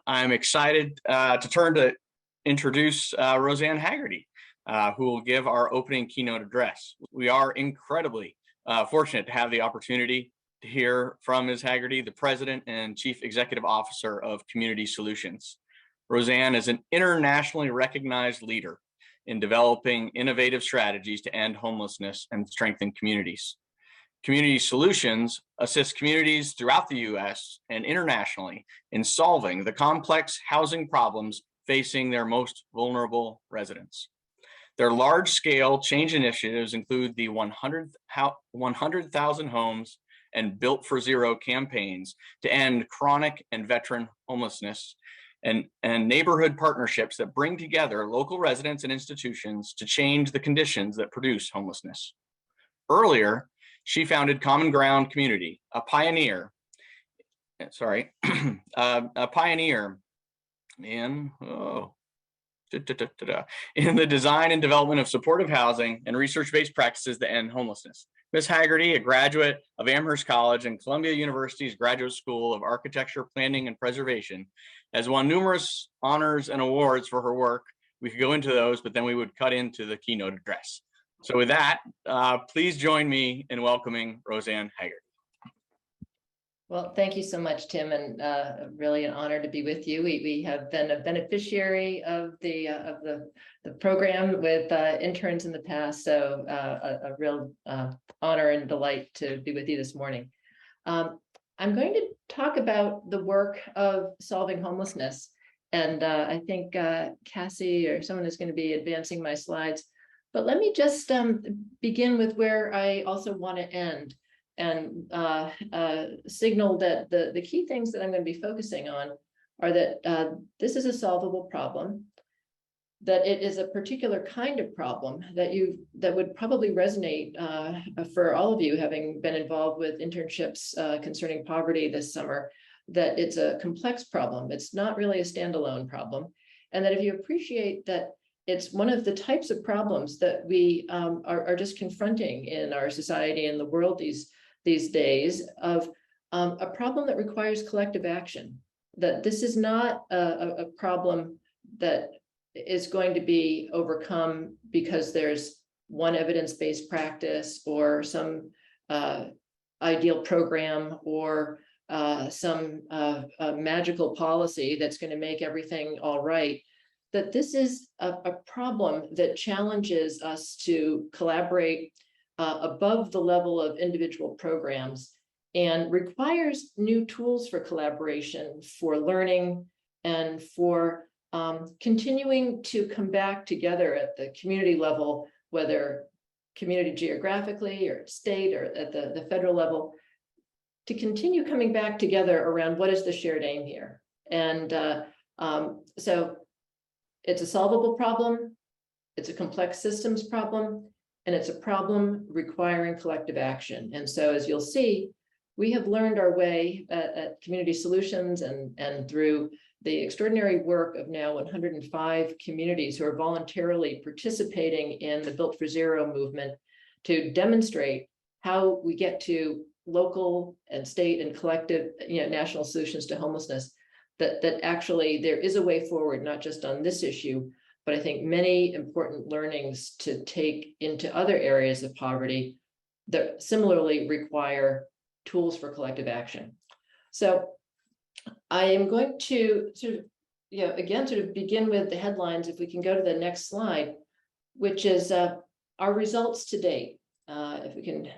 I'm excited to introduce Rosanne Haggerty, who will give our opening keynote address. We are incredibly fortunate to have the opportunity to hear from Ms. Haggerty, the President and Chief Executive Officer of Community Solutions. Rosanne is an internationally recognized leader in developing innovative strategies to end homelessness and strengthen communities. Community Solutions assists communities throughout the U.S. and internationally in solving the complex housing problems facing their most vulnerable residents. Their large-scale change initiatives include the 100,000 homes and Built for Zero campaigns to end chronic and veteran homelessness, and neighborhood partnerships that bring together local residents and institutions to change the conditions that produce homelessness. Earlier, she founded Common Ground Community, a pioneer in the design and development of supportive housing and research-based practices that end homelessness. Ms. Haggerty, a graduate of Amherst College and Columbia University's Graduate School of Architecture, Planning, and Preservation, has won numerous honors and awards for her work. We could go into those, but then we would cut into the keynote address. So with that, please join me in welcoming Rosanne Haggerty. Well, thank you so much, Tim, and really an honor to be with you. We have been a beneficiary of the program with interns in the past, so a real honor and delight to be with you this morning. I'm going to talk about the work of solving homelessness, and I think Cassie or someone is going to be advancing my slides. But let me just begin with where I also want to end, and signal that the key things that I'm going to be focusing on are that this is a solvable problem, that it is a particular kind of problem that would probably resonate for all of you, having been involved with internships concerning poverty this summer, that it's a complex problem. It's not really a standalone problem, and that if you appreciate that it's one of the types of problems that we are just confronting in our society and the world these days, of a problem that requires collective action, that this is not a problem that is going to be overcome because there's one evidence-based practice or some ideal program or some magical policy that's going to make everything all right. That this is a problem that challenges us to collaborate above the level of individual programs and requires new tools for collaboration, for learning, and for continuing to come back together at the community level, whether community geographically or state or at the federal level, to continue coming back together around what is the shared aim here. And so it's a solvable problem, it's a complex systems problem, and it's a problem requiring collective action. And so as you'll see, we have learned our way at Community Solutions and through the extraordinary work of now 105 communities who are voluntarily participating in the Built for Zero movement to demonstrate how we get to local and state and collective, national solutions to homelessness, that actually there is a way forward, not just on this issue, but I think many important learnings to take into other areas of poverty that similarly require tools for collective action. So I am going to sort of begin with the headlines, if we can go to the next slide, which is our results to date. If we can.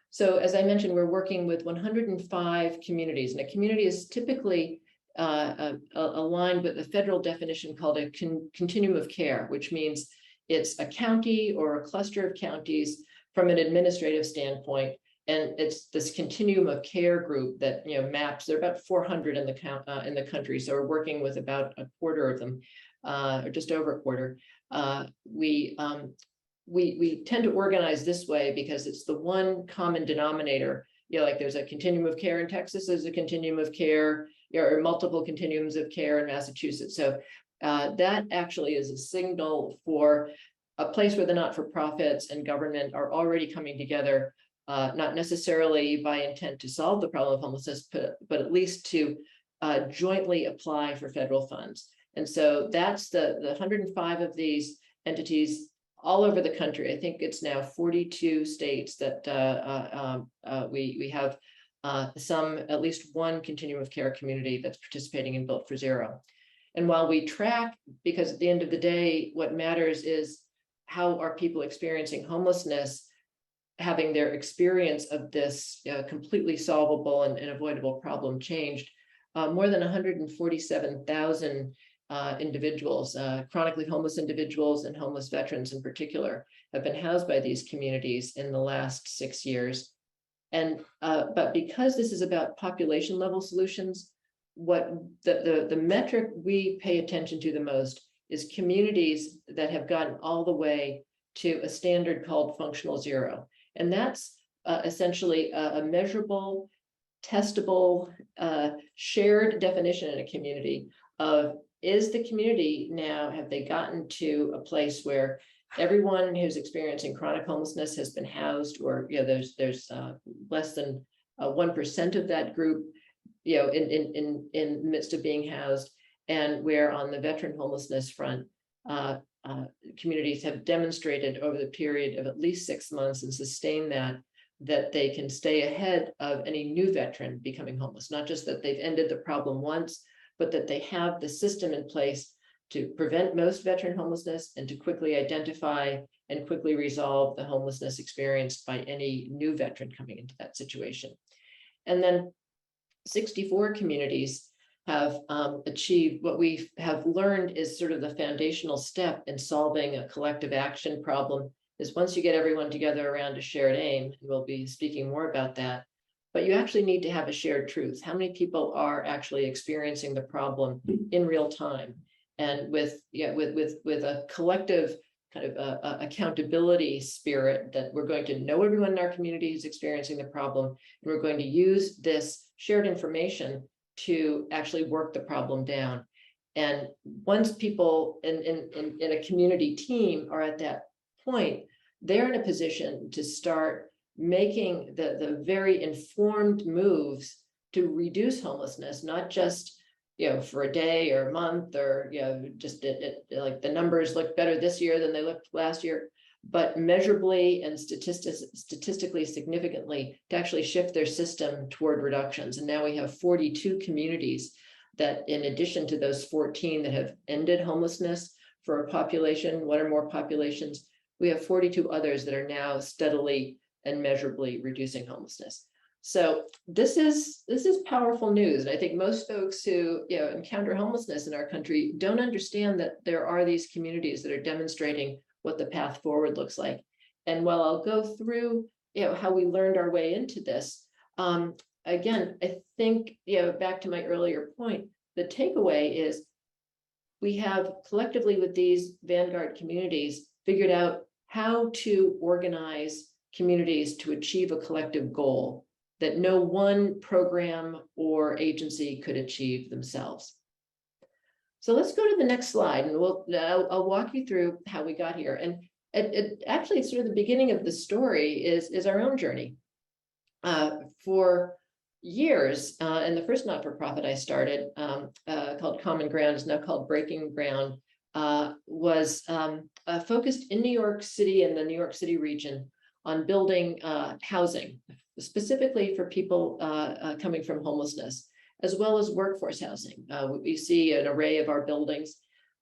So as I mentioned, we're working with 105 communities, and a community is typically aligned with a federal definition called a continuum of care, which means it's a county or a cluster of counties from an administrative standpoint. And it's this continuum of care group that maps. There are about 400 in the country, so we're working with about a quarter of them, or just over a quarter. We tend to organize this way because it's the one common denominator. Like there's a continuum of care in Texas, there's a continuum of care, or multiple continuums of care in Massachusetts. So that actually is a signal for a place where the not-for-profits and government are already coming together, not necessarily by intent to solve the problem of homelessness, but at least to jointly apply for federal funds. And so that's the 105 of these entities all over the country. I think it's now 42 states that we have some, at least one continuum of care community that's participating in Built for Zero. And while we track, because at the end of the day, what matters is how are people experiencing homelessness, having their experience of this completely solvable and avoidable problem changed. More than 147,000 individuals, chronically homeless individuals and homeless veterans in particular, have been housed by these communities in the last 6 years. And but because this is about population level solutions, what the metric we pay attention to the most is communities that have gotten all the way to a standard called functional zero. And that's essentially a measurable, testable, shared definition in a community of, is the community now, have they gotten to a place where everyone who's experiencing chronic homelessness has been housed, or there's less than 1% of that group in the midst of being housed, and where on the veteran homelessness front, communities have demonstrated over the period of at least 6 months and sustained that they can stay ahead of any new veteran becoming homeless. Not just that they've ended the problem once, but that they have the system in place to prevent most veteran homelessness and to quickly identify and quickly resolve the homelessness experienced by any new veteran coming into that situation. And then 64 communities have achieved what we have learned is sort of the foundational step in solving a collective action problem, is once you get everyone together around a shared aim, and we'll be speaking more about that, but you actually need to have a shared truth. How many people are actually experiencing the problem in real time? And with a collective kind of accountability spirit, that we're going to know everyone in our community is experiencing the problem, and we're going to use this shared information to actually work the problem down. And once people in a community team are at that point, they're in a position to start making the very informed moves to reduce homelessness, not just for a day or a month, or just like the numbers look better this year than they looked last year, but measurably and statistically significantly to actually shift their system toward reductions. And now we have 42 communities that, in addition to those 14 that have ended homelessness for a population, one or more populations, we have 42 others that are now steadily and measurably reducing homelessness. So this is powerful news. And I think most folks who encounter homelessness in our country don't understand that there are these communities that are demonstrating what the path forward looks like. And while I'll go through how we learned our way into this, again, I think back to my earlier point, the takeaway is we have collectively with these vanguard communities figured out how to organize communities to achieve a collective goal that no one program or agency could achieve themselves. So let's go to the next slide, and I'll walk you through how we got here. And it actually, sort of the beginning of the story is our own journey. For years, and the first not-for-profit I started, called Common Ground, is now called Breaking Ground, was focused in New York City and the New York City region on building housing, specifically for people coming from homelessness, as well as workforce housing. We see an array of our buildings,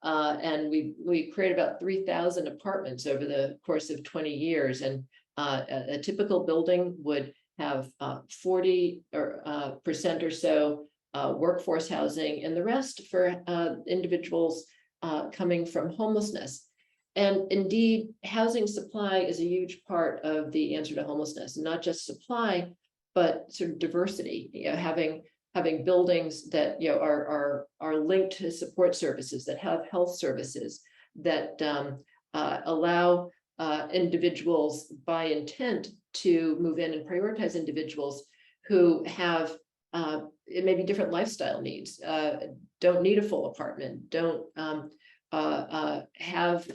and we create about 3,000 apartments over the course of 20 years. And a typical building would have 40% or so workforce housing, and the rest for individuals coming from homelessness. And indeed, housing supply is a huge part of the answer to homelessness, not just supply, but sort of diversity. Having buildings that are linked to support services, that have health services, that allow individuals by intent to move in, and prioritize individuals who have maybe different lifestyle needs, don't need a full apartment, don't have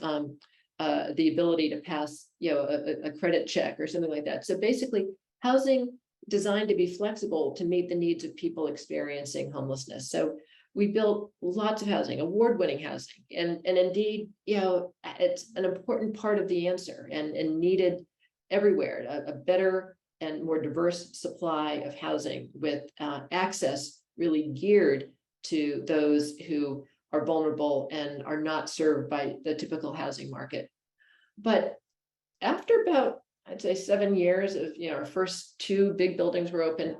the ability to pass a credit check or something like that. So basically, housing designed to be flexible to meet the needs of people experiencing homelessness. So we built lots of housing, award-winning housing, and indeed, it's an important part of the answer and needed everywhere, a better and more diverse supply of housing with access really geared to those who are vulnerable and are not served by the typical housing market. But after about, I'd say 7 years of, our first 2 big buildings were open,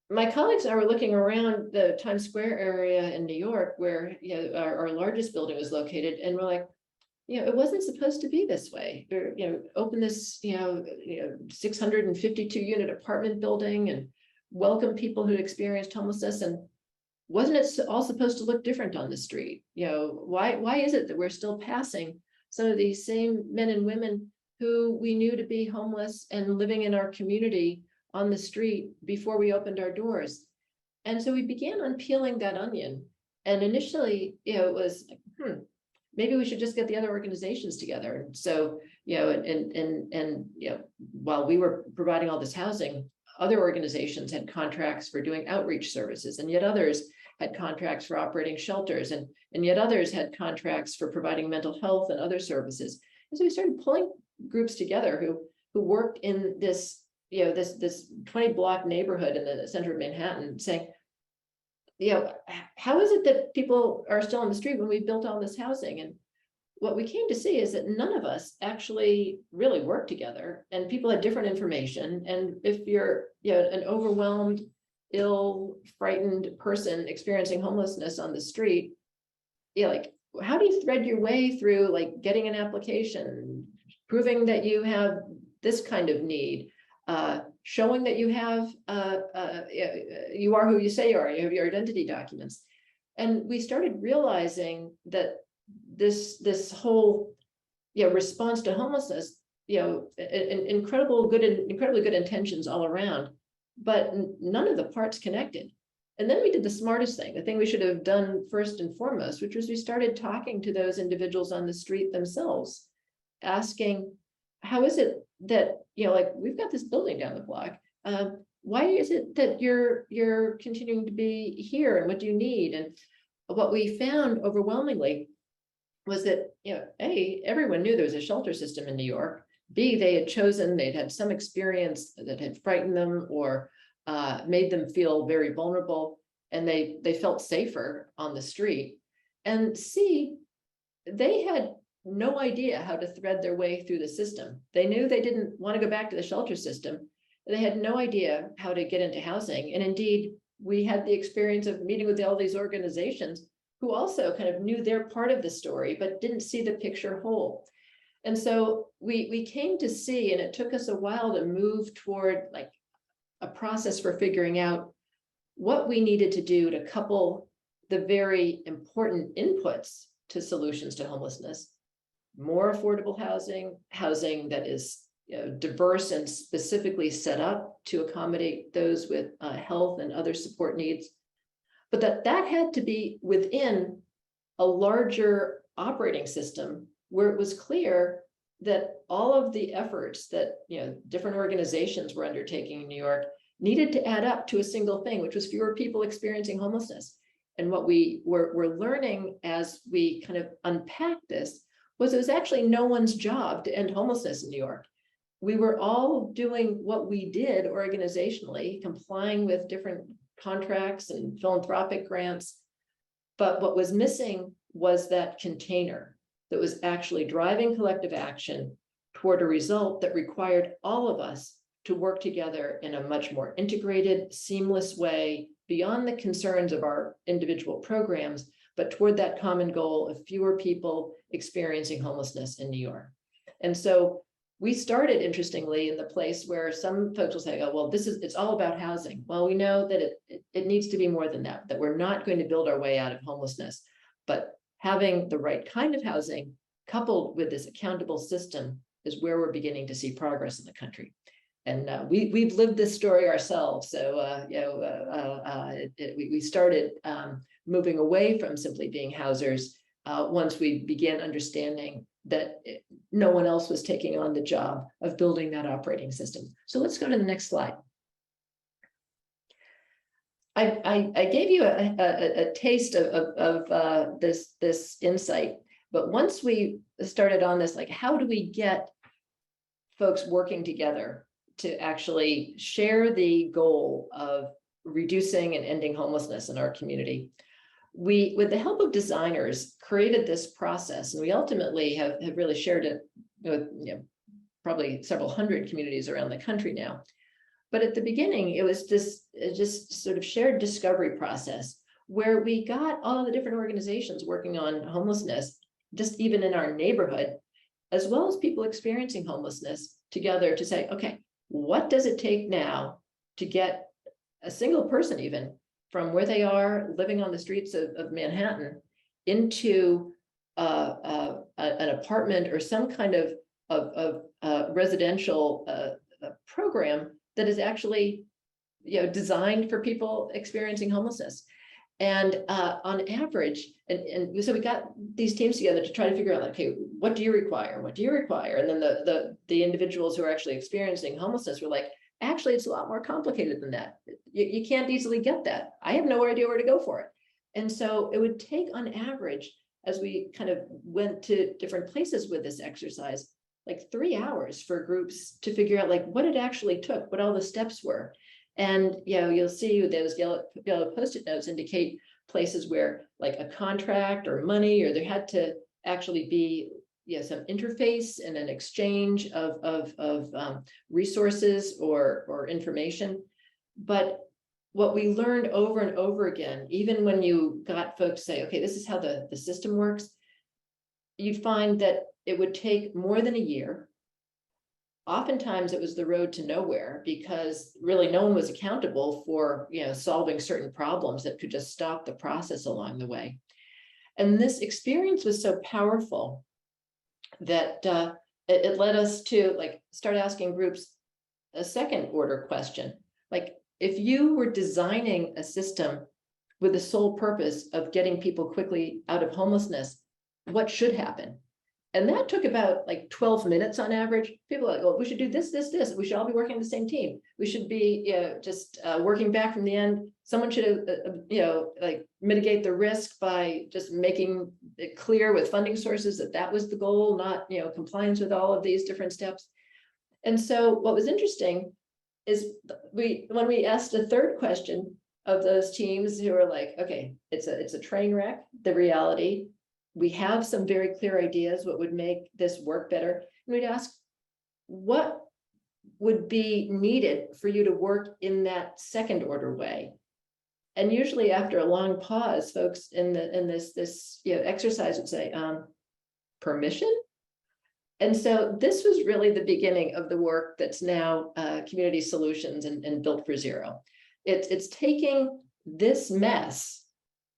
my colleagues and I were looking around the Times Square area in New York, where our largest building was located, and we're like, it wasn't supposed to be this way. Open this 652 unit apartment building and welcome people who experienced homelessness, and wasn't it all supposed to look different on the street? Why is it that we're still passing some of these same men and women who we knew to be homeless and living in our community on the street before we opened our doors? And so we began unpeeling that onion. And initially, it was like, maybe we should just get the other organizations together. And so, while we were providing all this housing, other organizations had contracts for doing outreach services, and yet others had contracts for operating shelters, and yet others had contracts for providing mental health and other services. And so we started pulling groups together who worked in this, this 20-block neighborhood in the center of Manhattan, saying, how is it that people are still on the street when we built all this housing? And what we came to see is that none of us actually really worked together, and people had different information. And if you're an overwhelmed, ill, frightened person experiencing homelessness on the street, how do you thread your way through getting an application, proving that you have this kind of need, showing that you have you are who you say you are, you have your identity documents. And we started realizing that this whole response to homelessness, incredibly good intentions all around, but none of the parts connected. And then we did the smartest thing, the thing we should have done first and foremost, which was we started talking to those individuals on the street themselves, asking, how is it that, we've got this building down the block. Why is it that you're continuing to be here, and what do you need? And what we found overwhelmingly was that, A, everyone knew there was a shelter system in New York. B, they'd had some experience that had frightened them or made them feel very vulnerable, and they felt safer on the street. And C, they had no idea how to thread their way through the system. They knew they didn't want to go back to the shelter system. They had no idea how to get into housing. And indeed, we had the experience of meeting with all these organizations who also kind of knew their part of the story, but didn't see the picture whole. And so we came to see, and it took us a while to move toward a process for figuring out what we needed to do to couple the very important inputs to solutions to homelessness: more affordable housing that is diverse and specifically set up to accommodate those with health and other support needs, but that had to be within a larger operating system where it was clear that all of the efforts that different organizations were undertaking in New York needed to add up to a single thing, which was fewer people experiencing homelessness. And what we were learning as we kind of unpacked this was it was actually no one's job to end homelessness in New York. We were all doing what we did organizationally, complying with different contracts and philanthropic grants. But what was missing was that container that was actually driving collective action toward a result that required all of us to work together in a much more integrated, seamless way beyond the concerns of our individual programs, but toward that common goal of fewer people experiencing homelessness in New York. And so we started, interestingly, in the place where some folks will say, oh, well, it's all about housing. Well, we know that it needs to be more than that, that we're not going to build our way out of homelessness, but having the right kind of housing coupled with this accountable system is where we're beginning to see progress in the country. And we've lived this story ourselves. So, we started moving away from simply being housers once we began understanding that no one else was taking on the job of building that operating system. So let's go to the next slide. I gave you a taste of this insight, but once we started on this, like, how do we get folks working together to actually share the goal of reducing and ending homelessness in our community? We, with the help of designers, created this process, and we ultimately have really shared it with, probably several hundred communities around the country now. But at the beginning, it was just sort of shared discovery process where we got all the different organizations working on homelessness, just even in our neighborhood, as well as people experiencing homelessness together to say, okay, what does it take now to get a single person even from where they are living on the streets of Manhattan into an apartment or some kind of residential program that is actually, designed for people experiencing homelessness. And on average, and so we got these teams together to try to figure out, like, okay, what do you require? What do you require? And then the individuals who are actually experiencing homelessness were like, actually, it's a lot more complicated than that. You can't easily get that. I have no idea where to go for it. And so it would take, on average, as we kind of went to different places with this exercise, like 3 hours for groups to figure out like what it actually took, what all the steps were. And you'll see those yellow Post-it notes indicate places where like a contract or money, or there had to actually be some interface and an exchange of resources or information. But what we learned over and over again, even when you got folks say, okay, this is how the system works, you'd find that it would take more than a year. Oftentimes it was the road to nowhere, because really no one was accountable for solving certain problems that could just stop the process along the way. And this experience was so powerful that it led us to start asking groups a second order question. Like, if you were designing a system with the sole purpose of getting people quickly out of homelessness, what should happen? And that took about 12 minutes on average. People are like, well, we should do this, this, this. We should all be working on the same team. We should be just working back from the end. Someone should, mitigate the risk by just making it clear with funding sources that was the goal, not, compliance with all of these different steps. And so what was interesting is when we asked a third question of those teams who were like, okay, it's a train wreck, the reality. We have some very clear ideas what would make this work better. And we'd ask, what would be needed for you to work in that second order way? And usually after a long pause, folks in this exercise would say, permission? And so this was really the beginning of the work that's now Community Solutions and Built for Zero. It's taking this mess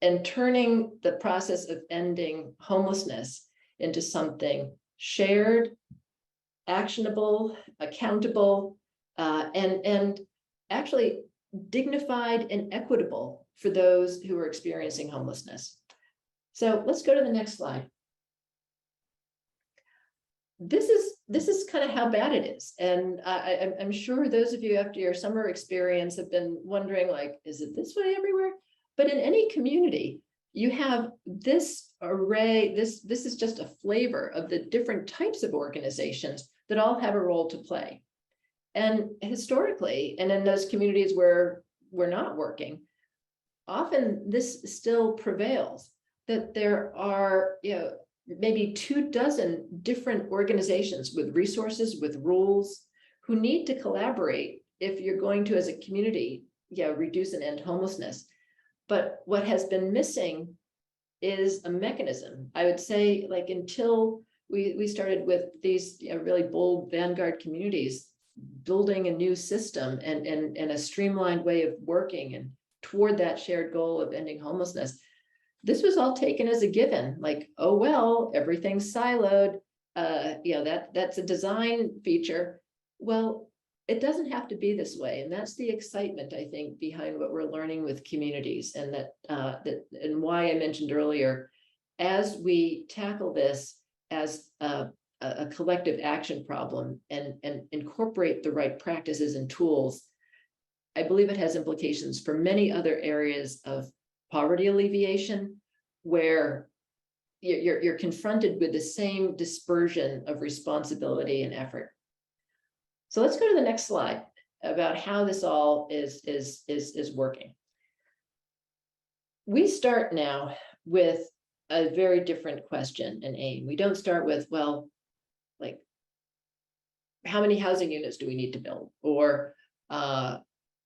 and turning the process of ending homelessness into something shared, actionable, accountable, and actually dignified and equitable for those who are experiencing homelessness. So let's go to the next slide. This is kind of how bad it is. And I'm sure those of you after your summer experience have been wondering, is it this way everywhere? But in any community, you have this array, this is just a flavor of the different types of organizations that all have a role to play. And historically, and in those communities where we're not working, often this still prevails, that there are, maybe 24 different organizations with resources, with rules, who need to collaborate if you're going to, as a community, reduce and end homelessness. But what has been missing is a mechanism. I would say, until we started with these really bold vanguard communities, building a new system and a streamlined way of working and toward that shared goal of ending homelessness, this was all taken as a given. Oh, well, everything's siloed. That's a design feature. Well, it doesn't have to be this way. And that's the excitement, I think, behind what we're learning with communities, and and why I mentioned earlier, as we tackle this as a collective action problem and incorporate the right practices and tools, I believe it has implications for many other areas of poverty alleviation, where you're confronted with the same dispersion of responsibility and effort. So let's go to the next slide about how this all is working. We start now with a very different question and aim. We don't start with, well, like, how many housing units do we need to build? Or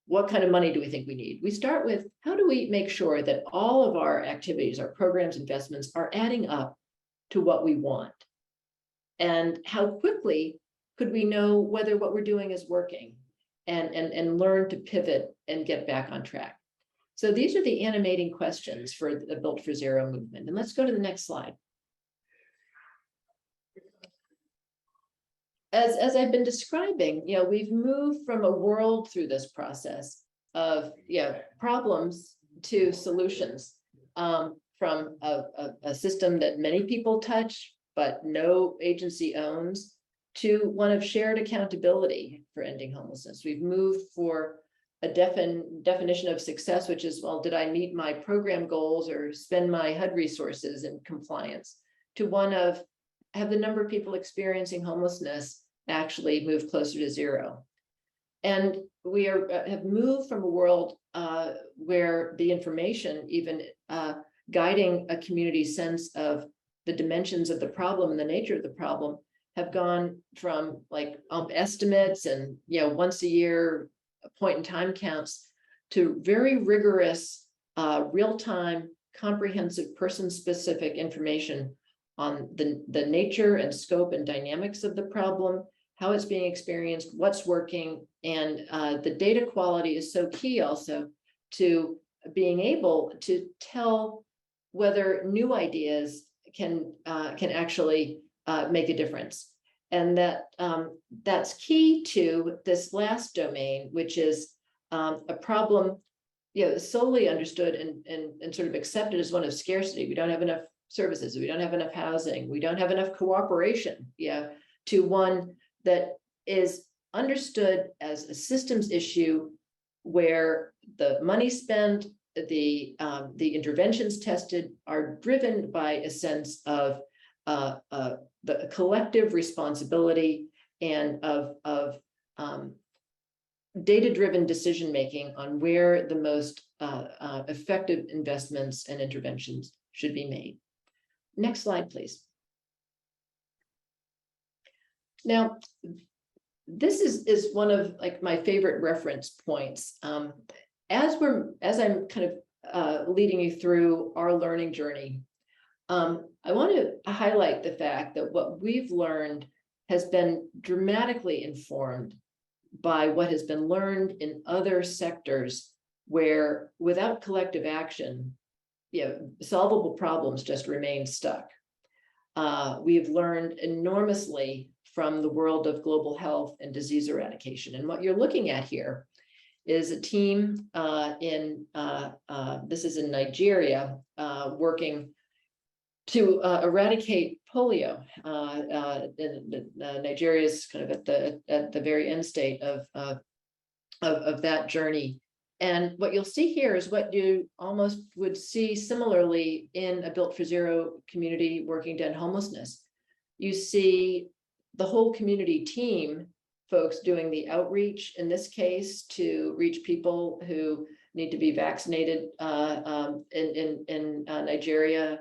what kind of money do we think we need? We start with, how do we make sure that all of our activities, our programs, investments are adding up to what we want? And how quickly could we know whether what we're doing is working and learn to pivot and get back on track? So these are the animating questions for the Built for Zero movement. And let's go to the next slide. As I've been describing, we've moved from a world through this process of problems to solutions, from a system that many people touch but no agency owns, to one of shared accountability for ending homelessness. We've moved for a definition of success, which is, well, did I meet my program goals or spend my HUD resources in compliance, to one of, have the number of people experiencing homelessness actually move closer to zero? And we have moved from a world where the information, even guiding a community's sense of the dimensions of the problem and the nature of the problem, have gone from like estimates and once a year point in time counts, to very rigorous real-time comprehensive person-specific information on the nature and scope and dynamics of the problem, how it's being experienced, what's working. And the data quality is so key also to being able to tell whether new ideas can actually make a difference. And that's key to this last domain, which is a problem solely understood and sort of accepted as one of scarcity. We don't have enough services, we don't have enough housing, we don't have enough cooperation, to one that is understood as a systems issue, where the money spent, the interventions tested are driven by a sense of the collective responsibility and of data-driven decision-making on where the most effective investments and interventions should be made. Next slide, please. Now, this is one of like my favorite reference points. As I'm kind of leading you through our learning journey, I want to highlight the fact that what we've learned has been dramatically informed by what has been learned in other sectors, where without collective action, solvable problems just remain stuck. We've learned enormously from the world of global health and disease eradication. And what you're looking at here is a team this is in Nigeria, working to eradicate polio. Nigeria is kind of at the very end state of that journey. And what you'll see here is what you almost would see similarly in a Built for Zero community working to end homelessness. You see the whole community team, folks doing the outreach, in this case, to reach people who need to be vaccinated in Nigeria,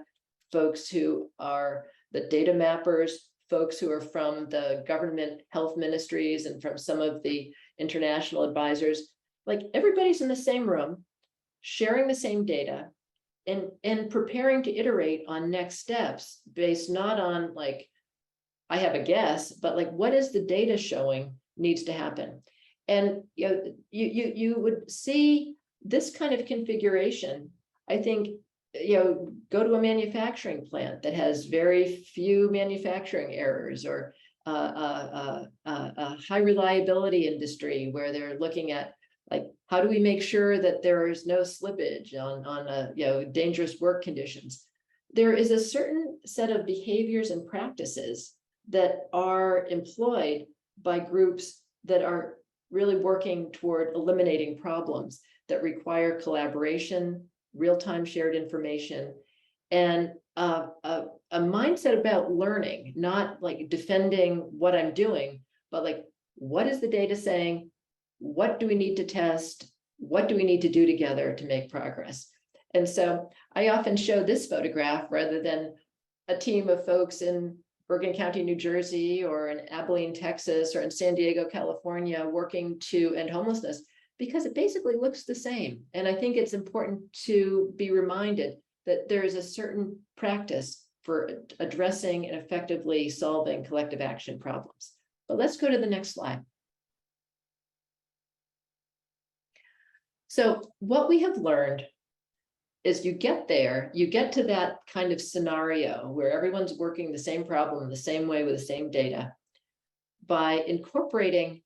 folks who are the data mappers, folks who are from the government health ministries and from some of the international advisors. Like, everybody's in the same room, sharing the same data, and preparing to iterate on next steps based not on like, I have a guess, but like, what is the data showing needs to happen? And you would see this kind of configuration, I think, go to a manufacturing plant that has very few manufacturing errors, or a high reliability industry where they're looking at, like, how do we make sure that there is no slippage on dangerous work conditions? there is a certain set of behaviors and practices that are employed by groups that are really working toward eliminating problems that require collaboration, real-time shared information, and a mindset about learning, not like defending what I'm doing, but like, what is the data saying? What do we need to test? What do we need to do together to make progress? And so I often show this photograph rather than a team of folks in Bergen County, New Jersey, or in Abilene, Texas, or in San Diego, California, working to end homelessness, because it basically looks the same. And I think it's important to be reminded that there is a certain practice for addressing and effectively solving collective action problems. But let's go to the next slide. So what we have learned is you get there, you get to that kind of scenario where everyone's working the same problem the same way with the same data by incorporating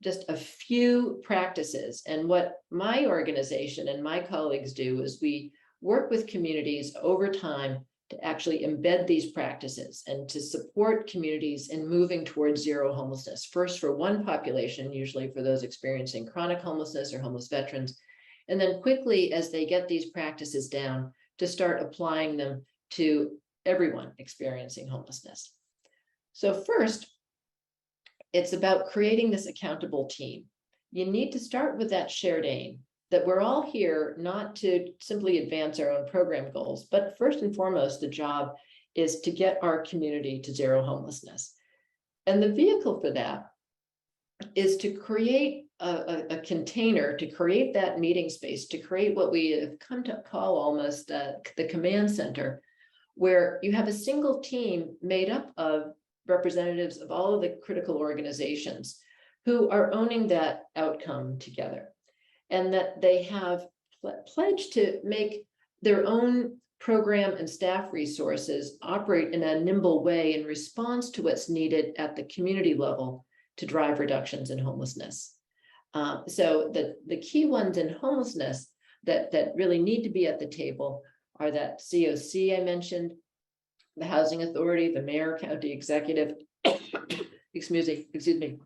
just a few practices. And what my organization and my colleagues do is we work with communities over time to actually embed these practices and to support communities in moving towards zero homelessness. First for one population, usually for those experiencing chronic homelessness or homeless veterans, and then quickly, as they get these practices down, to start applying them to everyone experiencing homelessness. So first, it's about creating this accountable team. You need to start with that shared aim, that we're all here not to simply advance our own program goals, but first and foremost, the job is to get our community to zero homelessness. And the vehicle for that is to create a container, to create that meeting space, to create what we have come to call almost the command center, where you have a single team made up of representatives of all of the critical organizations who are owning that outcome together, and that they have pledged to make their own program and staff resources operate in a nimble way in response to what's needed at the community level to drive reductions in homelessness. So the key ones in homelessness that really need to be at the table are that COC I mentioned, the Housing Authority, the Mayor, County Executive, excuse me,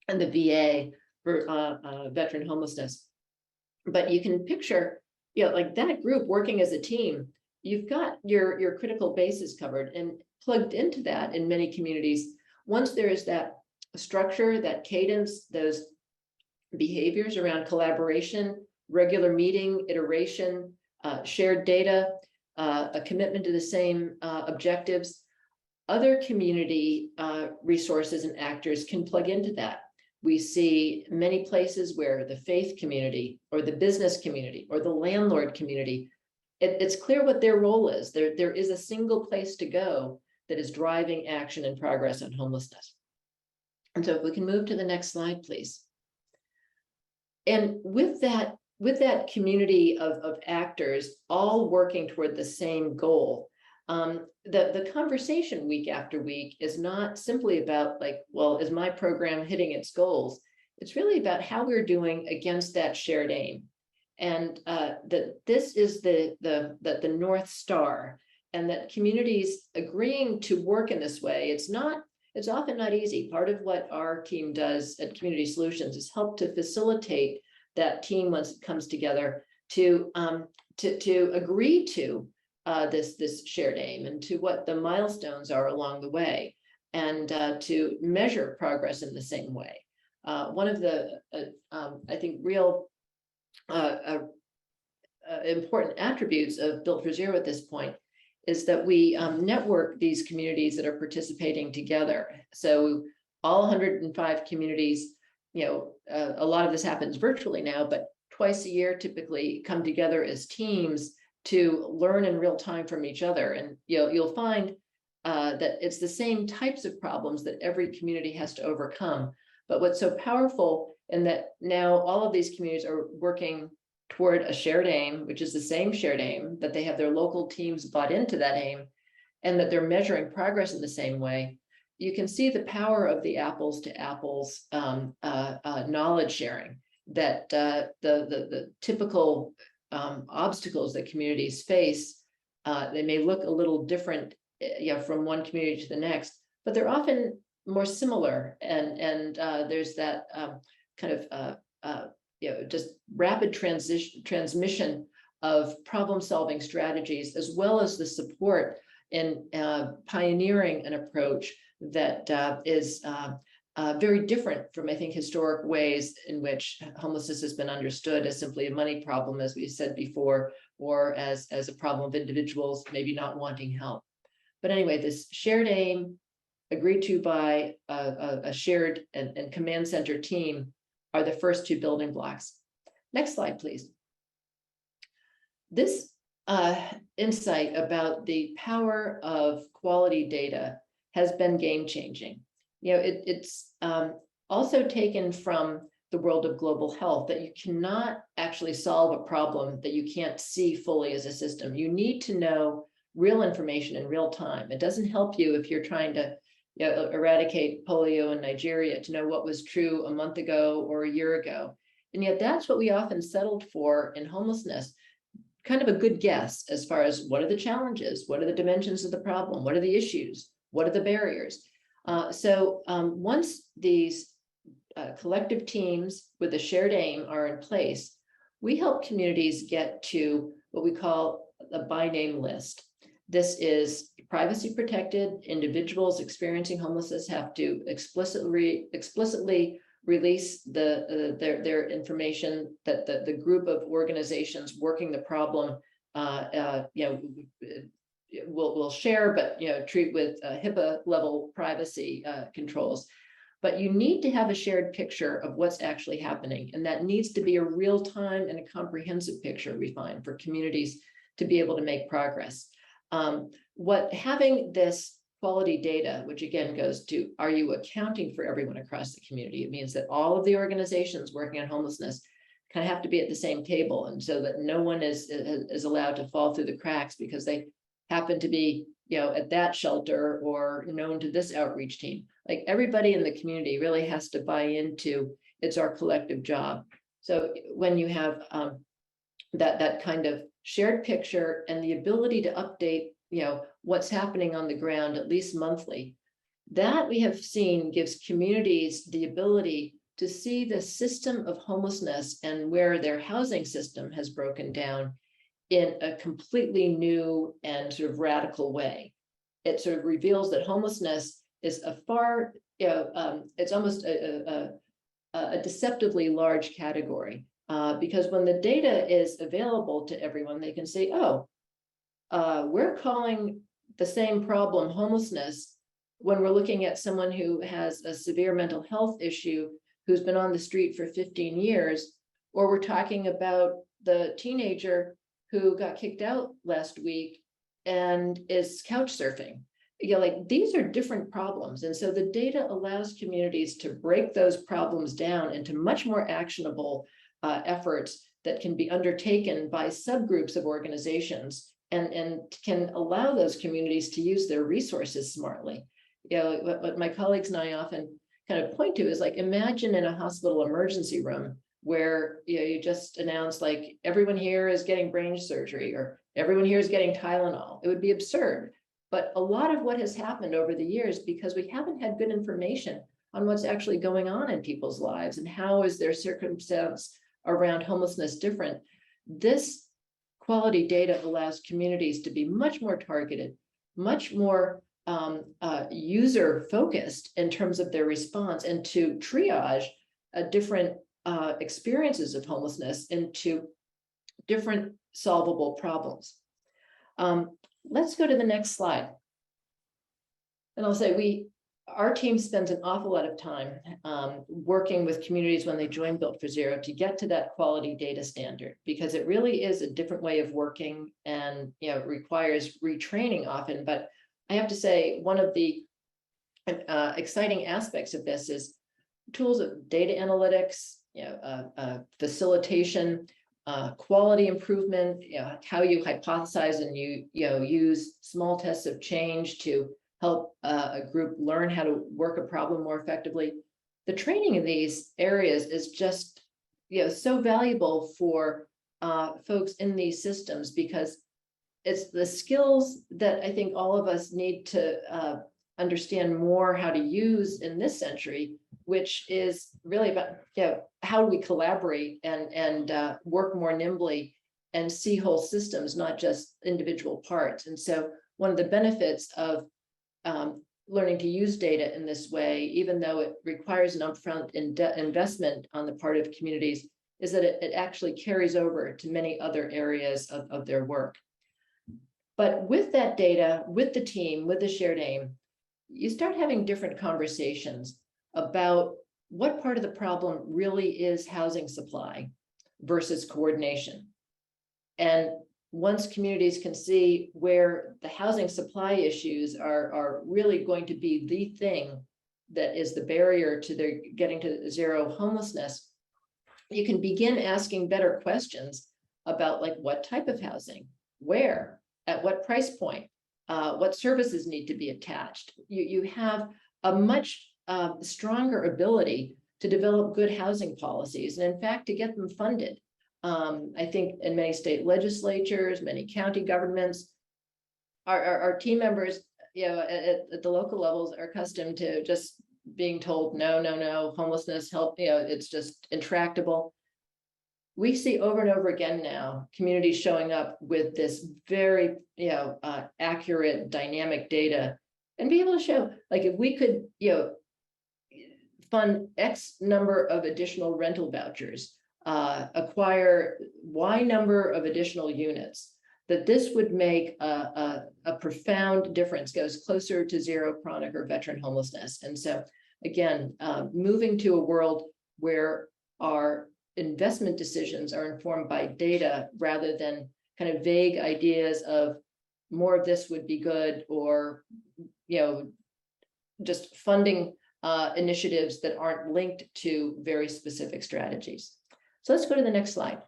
and the VA for veteran homelessness. But you can picture, like that group working as a team. You've got your critical bases covered, and plugged into that in many communities. Once there is that structure, that cadence, those behaviors around collaboration, regular meeting, iteration, shared data, a commitment to the same objectives, other community resources and actors can plug into that. We see many places where the faith community or the business community or the landlord community, it's clear what their role is. There is a single place to go that is driving action and progress on homelessness. And so if we can move to the next slide, please. And with that community of actors all working toward the same goal, the conversation week after week is not simply about like, well, is my program hitting its goals? It's really about how we're doing against that shared aim. And that this is the North Star, and that communities agreeing to work in this way, it's often not easy. Part of what our team does at Community Solutions is help to facilitate that team once it comes together to agree to this shared aim and to what the milestones are along the way, and to measure progress in the same way. One of the I think real important attributes of Built for Zero at this point is that we network these communities that are participating together. So all 105 communities, a lot of this happens virtually now, but twice a year typically come together as teams to learn in real time from each other. And you'll find that it's the same types of problems that every community has to overcome. But what's so powerful in that now all of these communities are working toward a shared aim, which is the same shared aim, that they have their local teams bought into that aim, and that they're measuring progress in the same way. You can see the power of the apples to apples knowledge sharing, that the typical obstacles that communities face They may look a little different, from one community to the next, but they're often more similar. And there's that kind of just rapid transmission of problem-solving strategies, as well as the support in pioneering an approach that is very different from, I think, historic ways in which homelessness has been understood as simply a money problem, as we said before, or as a problem of individuals maybe not wanting help. But anyway, this shared aim, agreed to by a shared and command center team, are the first two building blocks. Next slide, please. This insight about the power of quality data has been game-changing. It's also taken from the world of global health, that you cannot actually solve a problem that you can't see fully as a system. You need to know real information in real time. It doesn't help you if you're trying to eradicate polio in Nigeria to know what was true a month ago or a year ago. And yet that's what we often settled for in homelessness. Kind of a good guess as far as what are the challenges, what are the dimensions of the problem, what are the issues, what are the barriers. So once these collective teams with a shared aim are in place, we help communities get to what we call a by name list. This is privacy protected. Individuals experiencing homelessness have to explicitly release their information that the group of organizations working the problem will share, but treat with HIPAA level privacy controls. But you need to have a shared picture of what's actually happening, and that needs to be a real-time and a comprehensive picture, we find, for communities to be able to make progress. Having this quality data, which again goes to, are you accounting for everyone across the community? It means that all of the organizations working on homelessness kind of have to be at the same table, and so that no one is allowed to fall through the cracks because they happen to be at that shelter or known to this outreach team. Like, everybody in the community really has to buy into, it's our collective job. So when you have that kind of shared picture and the ability to update what's happening on the ground at least monthly, that we have seen gives communities the ability to see the system of homelessness and where their housing system has broken down in a completely new and sort of radical way. It sort of reveals that homelessness is it's almost a deceptively large category, because when the data is available to everyone, they can say, oh, we're calling the same problem homelessness when we're looking at someone who has a severe mental health issue who's been on the street for 15 years, or we're talking about the teenager who got kicked out last week and is couch surfing. Like, these are different problems. And so the data allows communities to break those problems down into much more actionable efforts that can be undertaken by subgroups of organizations, and can allow those communities to use their resources smartly. What my colleagues and I often kind of point to is, like, imagine in a hospital emergency room where you just announce, like, everyone here is getting brain surgery or everyone here is getting Tylenol. It would be absurd. But a lot of what has happened over the years, because we haven't had good information on what's actually going on in people's lives and how is their circumstance around homelessness different, this quality data allows communities to be much more targeted, much more user focused in terms of their response, and to triage different experiences of homelessness into different solvable problems. Let's go to the next slide. And I'll say our team spends an awful lot of time working with communities when they join Built for Zero to get to that quality data standard, because it really is a different way of working and requires retraining often. But I have to say, one of the exciting aspects of this is tools of data analytics, facilitation, quality improvement, how you hypothesize and you use small tests of change to help a group learn how to work a problem more effectively. The training in these areas is just so valuable for folks in these systems, because it's the skills that I think all of us need to understand more how to use in this century, which is really about, how do we collaborate and work more nimbly and see whole systems, not just individual parts. And so one of the benefits of learning to use data in this way, even though it requires an upfront investment on the part of communities, is that it actually carries over to many other areas of their work. But with that data, with the team, with the shared aim, you start having different conversations about what part of the problem really is housing supply versus coordination. And once communities can see where the housing supply issues are really going to be the thing that is the barrier to their getting to zero homelessness, you can begin asking better questions about, like, what type of housing, where, at what price point, what services need to be attached. You have a much stronger ability to develop good housing policies, and in fact, to get them funded. I think in many state legislatures, many county governments, our team members, at the local levels are accustomed to just being told, no, homelessness, help, it's just intractable. We see over and over again now, communities showing up with this very, accurate, dynamic data, and be able to show, like, if we could, fund X number of additional rental vouchers, acquire Y number of additional units, that this would make a profound difference, goes closer to zero chronic or veteran homelessness. And so, again, moving to a world where our investment decisions are informed by data rather than kind of vague ideas of more of this would be good, or, just funding initiatives that aren't linked to very specific strategies. So let's go to the next slide.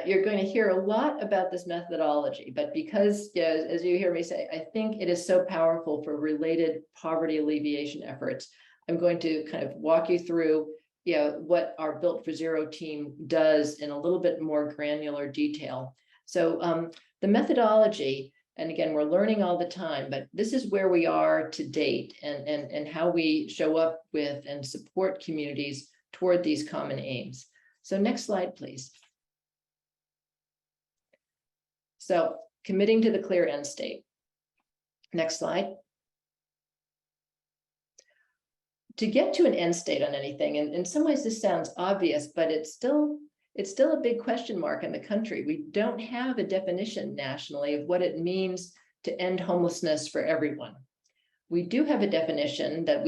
You're going to hear a lot about this methodology, but because, as you hear me say, I think it is so powerful for related poverty alleviation efforts, I'm going to kind of walk you through, what our Built for Zero team does in a little bit more granular detail. So the methodology, and again, we're learning all the time, but this is where we are to date, and how we show up with and support communities toward these common aims. So next slide, please. So committing to the clear end state. Next slide. To get to an end state on anything, and in some ways this sounds obvious, but it's still a big question mark in the country. We don't have a definition nationally of what it means to end homelessness for everyone. We do have a definition that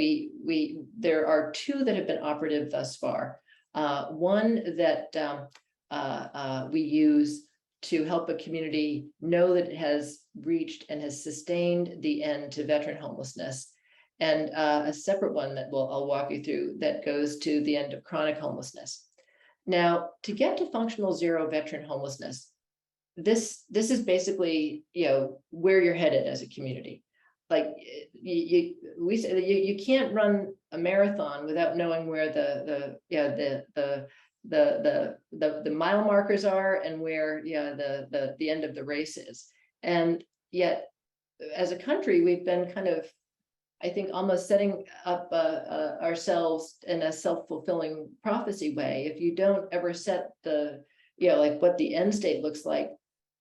there are two that have been operative thus far. One that we use to help a community know that it has reached and has sustained the end to veteran homelessness, and a separate one that I'll walk you through that goes to the end of chronic homelessness. Now, to get to functional zero veteran homelessness, this is basically, where you're headed as a community. Like, we say that you can't run a marathon without knowing where the mile markers are and where the end of the race is. And yet, as a country, we've been kind of, I think, almost setting up ourselves in a self-fulfilling prophecy way. If you don't ever set like what the end state looks like,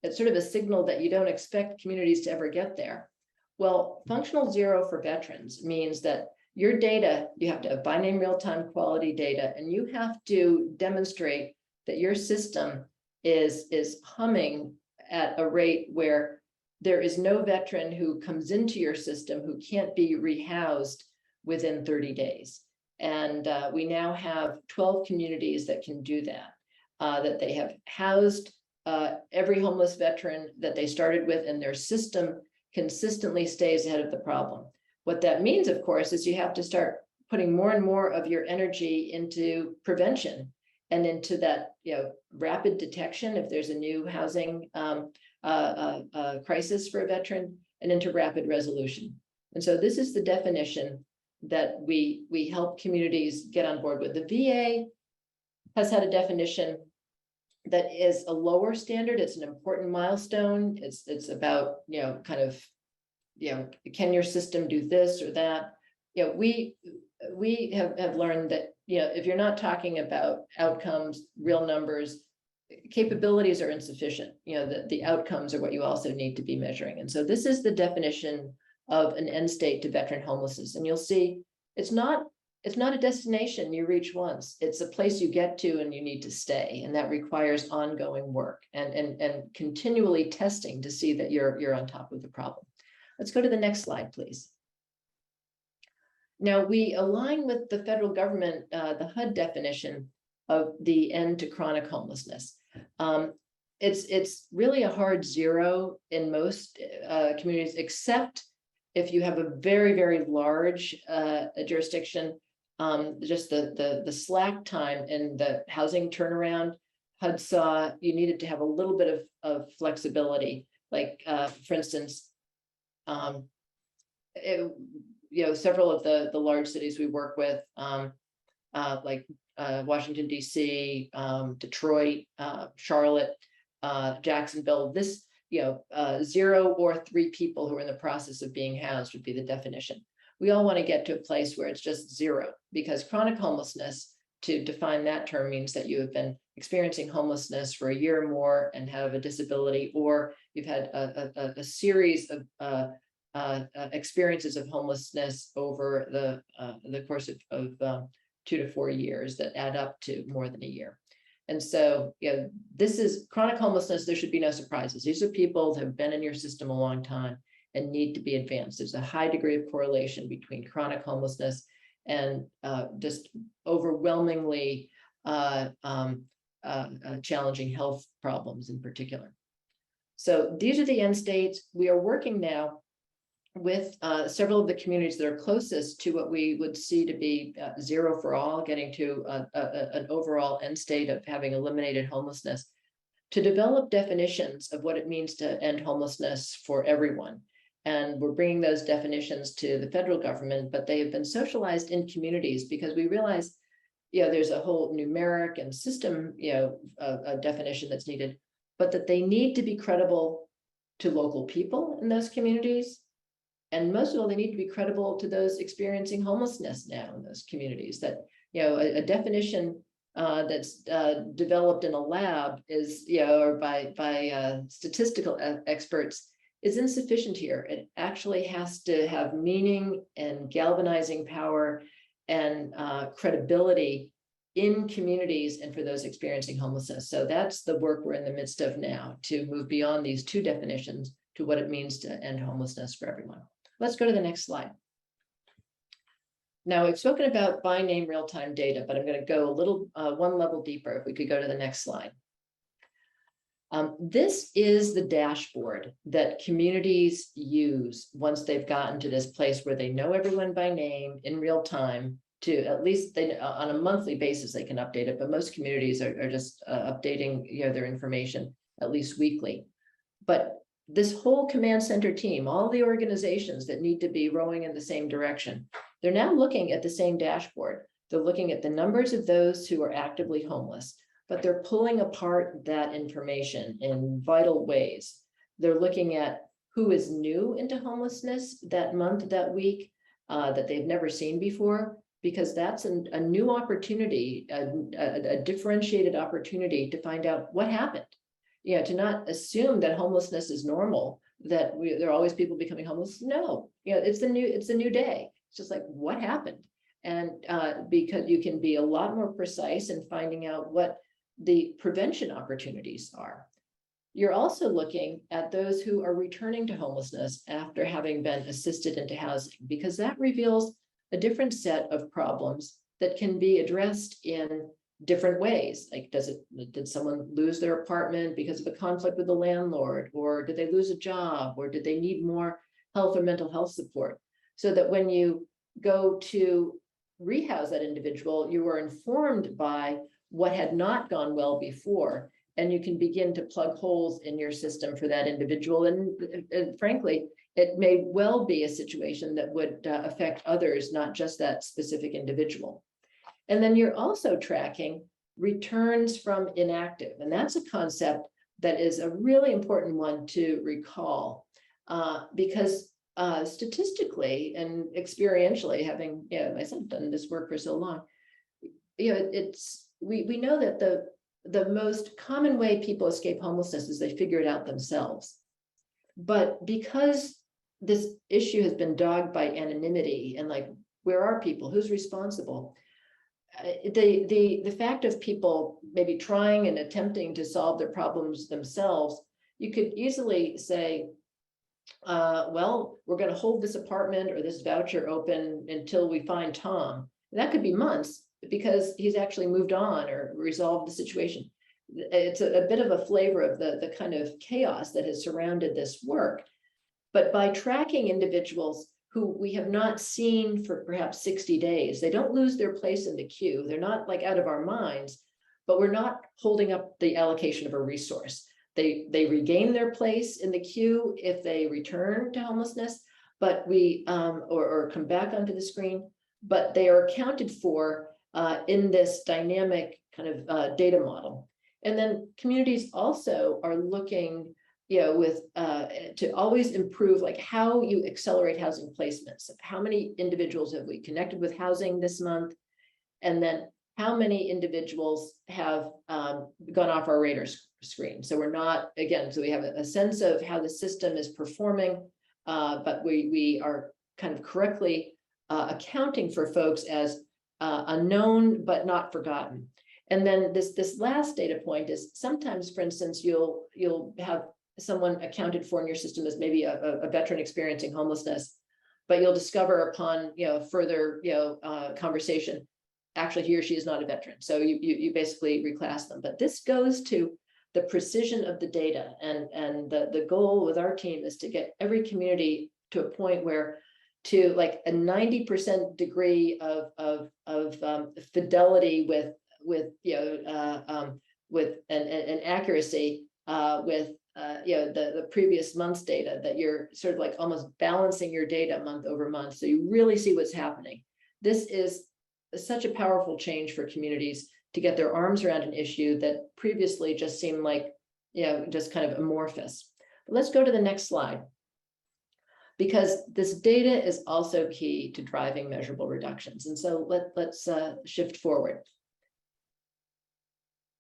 it's sort of a signal that you don't expect communities to ever get there. Well, functional zero for veterans means that your data, you have to have by name real-time quality data, and you have to demonstrate that your system is humming at a rate where there is no veteran who comes into your system who can't be rehoused within 30 days. And we now have 12 communities that can do that, that they have housed every homeless veteran that they started with, and their system consistently stays ahead of the problem. What that means, of course, is you have to start putting more and more of your energy into prevention and into that, rapid detection if there's a new housing crisis for a veteran, and into rapid resolution. And so this is the definition that we help communities get on board with. The VA has had a definition that is a lower standard. It's an important milestone. It's about, kind of, can your system do this or that? We have learned that, if you're not talking about outcomes, real numbers, capabilities are insufficient. The outcomes are what you also need to be measuring. And so this is the definition of an end state to veteran homelessness. And you'll see it's not a destination you reach once. It's a place you get to and you need to stay. And that requires ongoing work and continually testing to see that you're on top of the problem. Let's go to the next slide, please. Now, we align with the federal government, the HUD definition of the end to chronic homelessness. It's really a hard zero in most communities, except if you have a very, very large jurisdiction. Just the slack time in the housing turnaround, HUD saw you needed to have a little bit of flexibility. Like, for instance, several of the large cities we work with, like Washington, D.C., Detroit, Charlotte, Jacksonville, this, 0 or 3 people who are in the process of being housed would be the definition. We all want to get to a place where it's just 0, because chronic homelessness, to define that term, means that you have been experiencing homelessness for a year or more and have a disability, or you've had a series of experiences of homelessness over the course of 2 to 4 years that add up to more than a year. And so, this is chronic homelessness. There should be no surprises. These are people that have been in your system a long time and need to be advanced. There's a high degree of correlation between chronic homelessness and just overwhelmingly challenging health problems in particular. So these are the end states. We are working now with several of the communities that are closest to what we would see to be 0 for all, getting to an overall end state of having eliminated homelessness, to develop definitions of what it means to end homelessness for everyone. And we're bringing those definitions to the federal government, but they have been socialized in communities because we realize, there's a whole numeric and system, a definition that's needed, but that they need to be credible to local people in those communities. And most of all, they need to be credible to those experiencing homelessness now in those communities. That, a definition that's developed in a lab is, or by statistical experts, is insufficient here. It actually has to have meaning and galvanizing power and credibility in communities and for those experiencing homelessness. So that's the work we're in the midst of now, to move beyond these 2 definitions to what it means to end homelessness for everyone. Let's go to the next slide. Now, we've spoken about by name real-time data, but I'm going to go a little one level deeper. If we could go to the next slide. This is the dashboard that communities use once they've gotten to this place where they know everyone by name in real time. To at least on a monthly basis, they can update it, but most communities are just updating their information at least weekly. But this whole command center team, all the organizations that need to be rowing in the same direction, they're now looking at the same dashboard. They're looking at the numbers of those who are actively homeless, but they're pulling apart that information in vital ways. They're looking at who is new into homelessness that month, that week, that they've never seen before, because that's a new opportunity, a differentiated opportunity to find out what happened. To not assume that homelessness is normal, that there are always people becoming homeless. No, it's a new day. It's just like, what happened? And because you can be a lot more precise in finding out what the prevention opportunities are. You're also looking at those who are returning to homelessness after having been assisted into housing, because that reveals a different set of problems that can be addressed in different ways. Like, did someone lose their apartment because of a conflict with the landlord, or did they lose a job, or did they need more health or mental health support? So that when you go to rehouse that individual, you are informed by what had not gone well before, and you can begin to plug holes in your system for that individual. And frankly, it may well be a situation that would affect others, not just that specific individual. And then you're also tracking returns from inactive. And that's a concept that is a really important one to recall, because statistically and experientially, having myself done this work for so long, we know that the most common way people escape homelessness is they figure it out themselves. But because this issue has been dogged by anonymity and like, where are people? Who's responsible? The fact of people maybe trying and attempting to solve their problems themselves, you could easily say, well, we're going to hold this apartment or this voucher open until we find Tom. And that could be months because he's actually moved on or resolved the situation. It's a bit of a flavor of the kind of chaos that has surrounded this work. But by tracking individuals who we have not seen for perhaps 60 days, they don't lose their place in the queue. They're not like out of our minds, but we're not holding up the allocation of a resource. They regain their place in the queue if they return to homelessness, but or come back onto the screen, but they are accounted for in this dynamic kind of data model. And then communities also are looking with to always improve like how you accelerate housing placements. How many individuals have we connected with housing this month? And then how many individuals have gone off our radar screen? So we're not, again, so we have a sense of how the system is performing, but we are kind of correctly accounting for folks as unknown but not forgotten. And then this last data point is sometimes, for instance, you'll have someone accounted for in your system as maybe a veteran experiencing homelessness, but you'll discover upon further conversation, actually he or she is not a veteran. So you basically reclass them. But this goes to the precision of the data, and the goal with our team is to get every community to a point where to like a 90% degree of fidelity with an accuracy with the previous month's data, that you're sort of like almost balancing your data month over month, so you really see what's happening. This is such a powerful change for communities to get their arms around an issue that previously just seemed like just kind of amorphous. But let's go to the next slide, because this data is also key to driving measurable reductions. And so let's shift forward.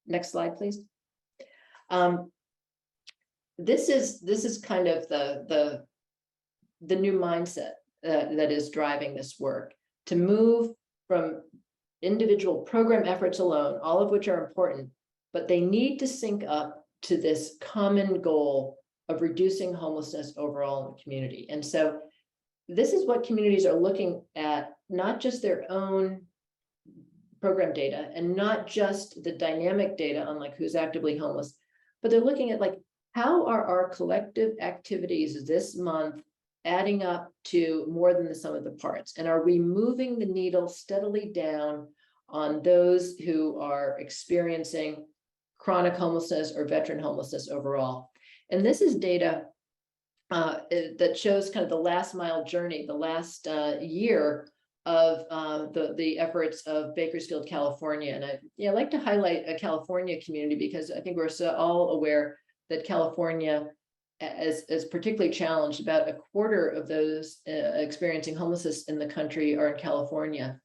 Next slide, please. This is kind of the new mindset that is driving this work, to move from individual program efforts alone, all of which are important, but they need to sync up to this common goal of reducing homelessness overall in the community. And so this is what communities are looking at, not just their own program data and not just the dynamic data on like who's actively homeless, but they're looking at like, how are our collective activities this month adding up to more than the sum of the parts? And are we moving the needle steadily down on those who are experiencing chronic homelessness or veteran homelessness overall? And this is data that shows kind of the last mile journey, the last year of the efforts of Bakersfield, California. And I like to highlight a California community because I think we're all aware that California is particularly challenged. About a quarter of those experiencing homelessness in the country are in California.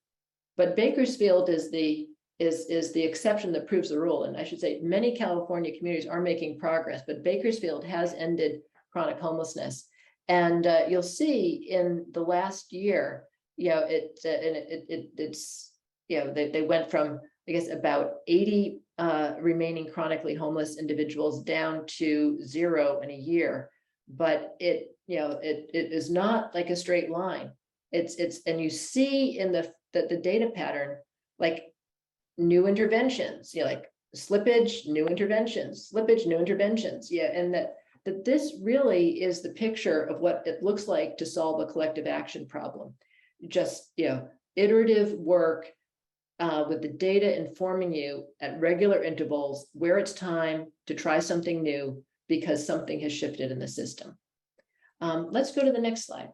But Bakersfield is the exception that proves the rule. And I should say many California communities are making progress, but Bakersfield has ended chronic homelessness. And you'll see in the last year, they went from, I guess, about 80 remaining chronically homeless individuals down to 0 in a year. But it is not like a straight line. And you see in the data pattern, like new interventions, like slippage, new interventions, slippage, new interventions. And that this really is the picture of what it looks like to solve a collective action problem. Just, iterative work with the data informing you at regular intervals where it's time to try something new because something has shifted in the system. Let's go to the next slide.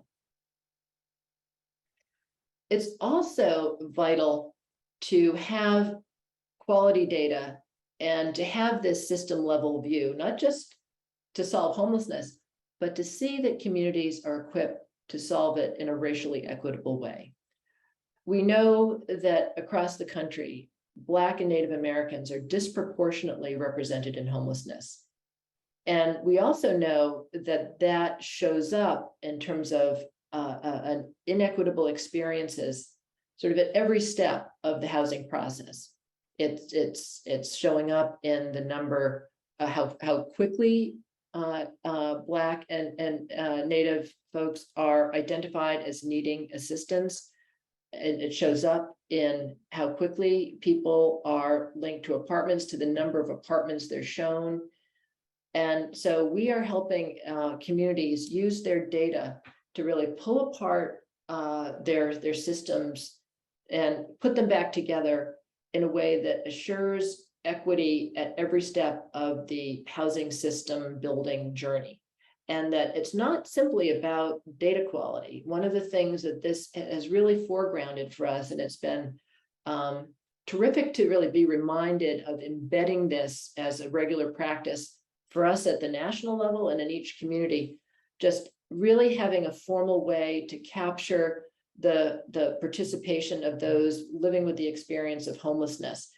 It's also vital to have quality data and to have this system level view, not just to solve homelessness, but to see that communities are equipped to solve it in a racially equitable way. We know that across the country, Black and Native Americans are disproportionately represented in homelessness. And we also know that that shows up in terms of inequitable experiences sort of at every step of the housing process. It's showing up in the number, how quickly Black and Native folks are identified as needing assistance. And it shows up in how quickly people are linked to apartments, to the number of apartments they're shown. And so we are helping communities use their data to really pull apart their systems and put them back together in a way that assures equity at every step of the housing system building journey. And that it's not simply about data quality. One of the things that this has really foregrounded for us, and it's been terrific to really be reminded of embedding this as a regular practice for us at the national level and in each community, just really having a formal way to capture the participation of those living with the experience of homelessness,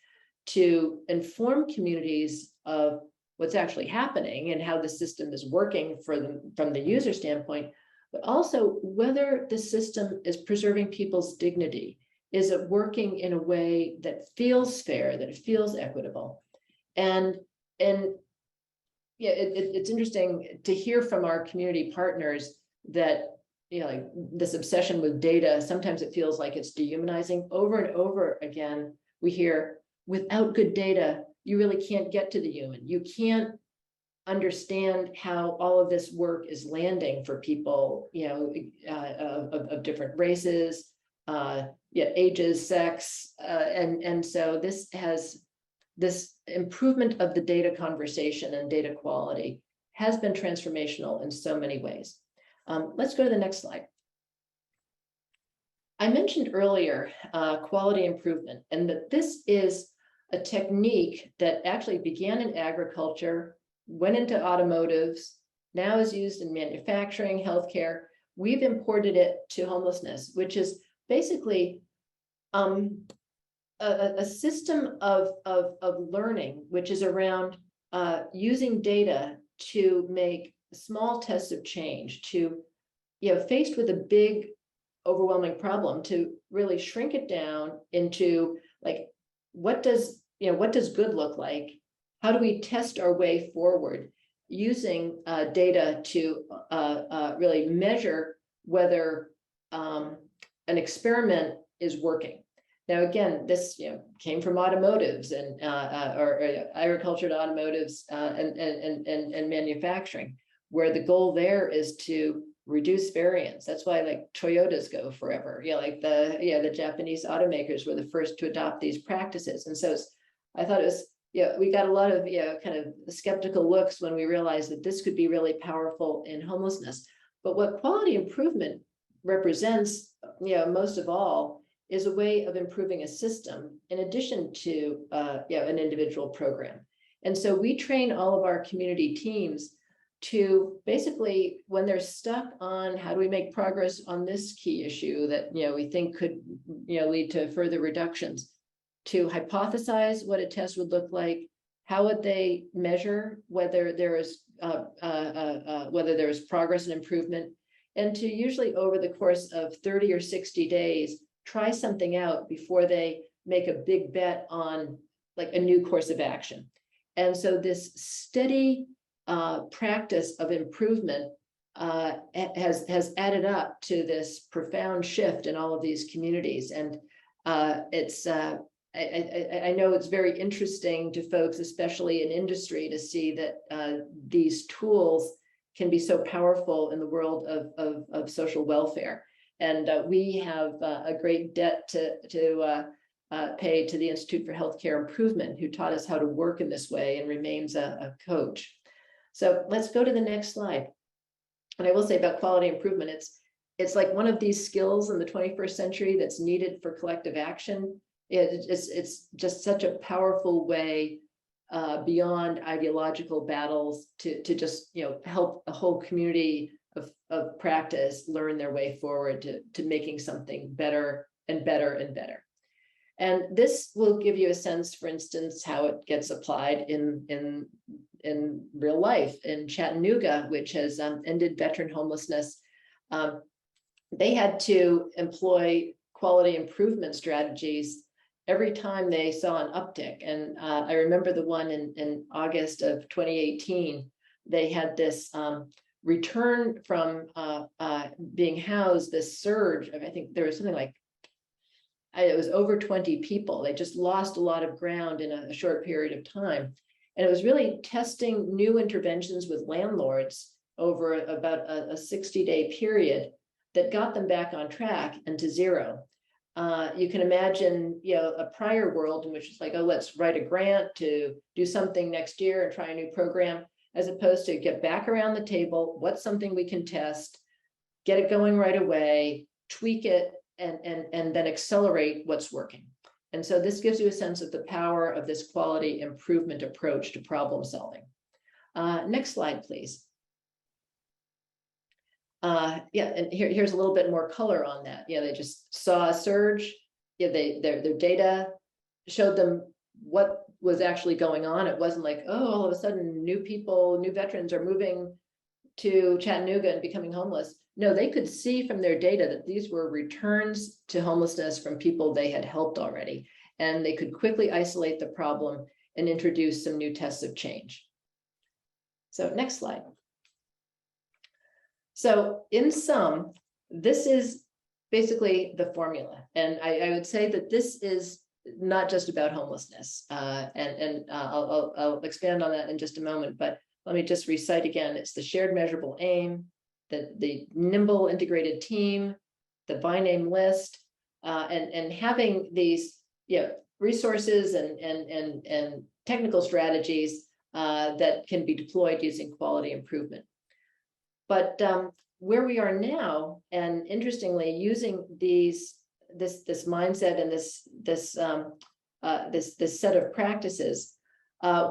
to inform communities of what's actually happening and how the system is working for them from the user standpoint, but also whether the system is preserving people's dignity. Is it working in a way that feels fair, that it feels equitable? And yeah, it's interesting to hear from our community partners that, you know, like this obsession with data, sometimes it feels like it's dehumanizing. Over and over again, we hear, without good data, you really can't get to the human. You can't understand how all of this work is landing for people, you know, of different races, ages, sex, and so this improvement of the data conversation and data quality has been transformational in so many ways. Let's go to the next slide. I mentioned earlier quality improvement, and that this is a technique that actually began in agriculture, went into automotives, now is used in manufacturing, healthcare. We've imported it to homelessness, which is basically a system of learning, which is around using data to make small tests of change, to, you know, faced with a big, overwhelming problem, to really shrink it down into, like, what does good look like? How do we test our way forward using data to really measure whether an experiment is working? Now, again, this came from automotives and or agriculture to automotives and manufacturing, where the goal there is to reduce variance. That's why, like, Toyotas go forever. Like the Japanese automakers were the first to adopt these practices. And so I thought it was, we got a lot of kind of skeptical looks when we realized that this could be really powerful in homelessness. But what quality improvement represents, most of all, is a way of improving a system in addition to an individual program. And so we train all of our community teams to basically, when they're stuck on how do we make progress on this key issue that we think could lead to further reductions, to hypothesize what a test would look like, how would they measure whether there is progress and improvement, and to usually over the course of 30 or 60 days try something out before they make a big bet on, like, a new course of action. And so this steady practice of improvement has added up to this profound shift in all of these communities. And I know it's very interesting to folks, especially in industry, to see that these tools can be so powerful in the world of social welfare. And we have a great debt to pay to the Institute for Healthcare Improvement, who taught us how to work in this way and remains a coach. So let's go to the next slide. And I will say about quality improvement, it's like one of these skills in the 21st century that's needed for collective action. it's just such a powerful way beyond ideological battles to just help a whole community of practice learn their way forward to making something better and better and better. And this will give you a sense, for instance, how it gets applied in real life. In Chattanooga, which has ended veteran homelessness, they had to employ quality improvement strategies every time they saw an uptick. And I remember the one in August of 2018, they had this return from being housed, this surge of, I think there was something like, it was over 20 people. They just lost a lot of ground in a short period of time. And it was really testing new interventions with landlords over about a 60-day period that got them back on track and to zero. You can imagine, a prior world in which it's like, oh, let's write a grant to do something next year and try a new program, as opposed to get back around the table. What's something we can test, get it going right away, tweak it, and then accelerate what's working. And so this gives you a sense of the power of this quality improvement approach to problem solving. Next slide, please. And here's a little bit more color on that. They just saw a surge. Their data showed them what was actually going on. It wasn't like, oh, all of a sudden new veterans are moving to Chattanooga and becoming homeless. No, they could see from their data that these were returns to homelessness from people they had helped already. And they could quickly isolate the problem and introduce some new tests of change. So next slide. So in sum, this is basically the formula. And I would say that this is not just about homelessness. I'll expand on that in just a moment, but let me just recite again. It's the shared measurable aim, the nimble integrated team, the by name list, and having these resources and technical strategies that can be deployed using quality improvement. But where we are now, and interestingly, using this mindset and this set of practices,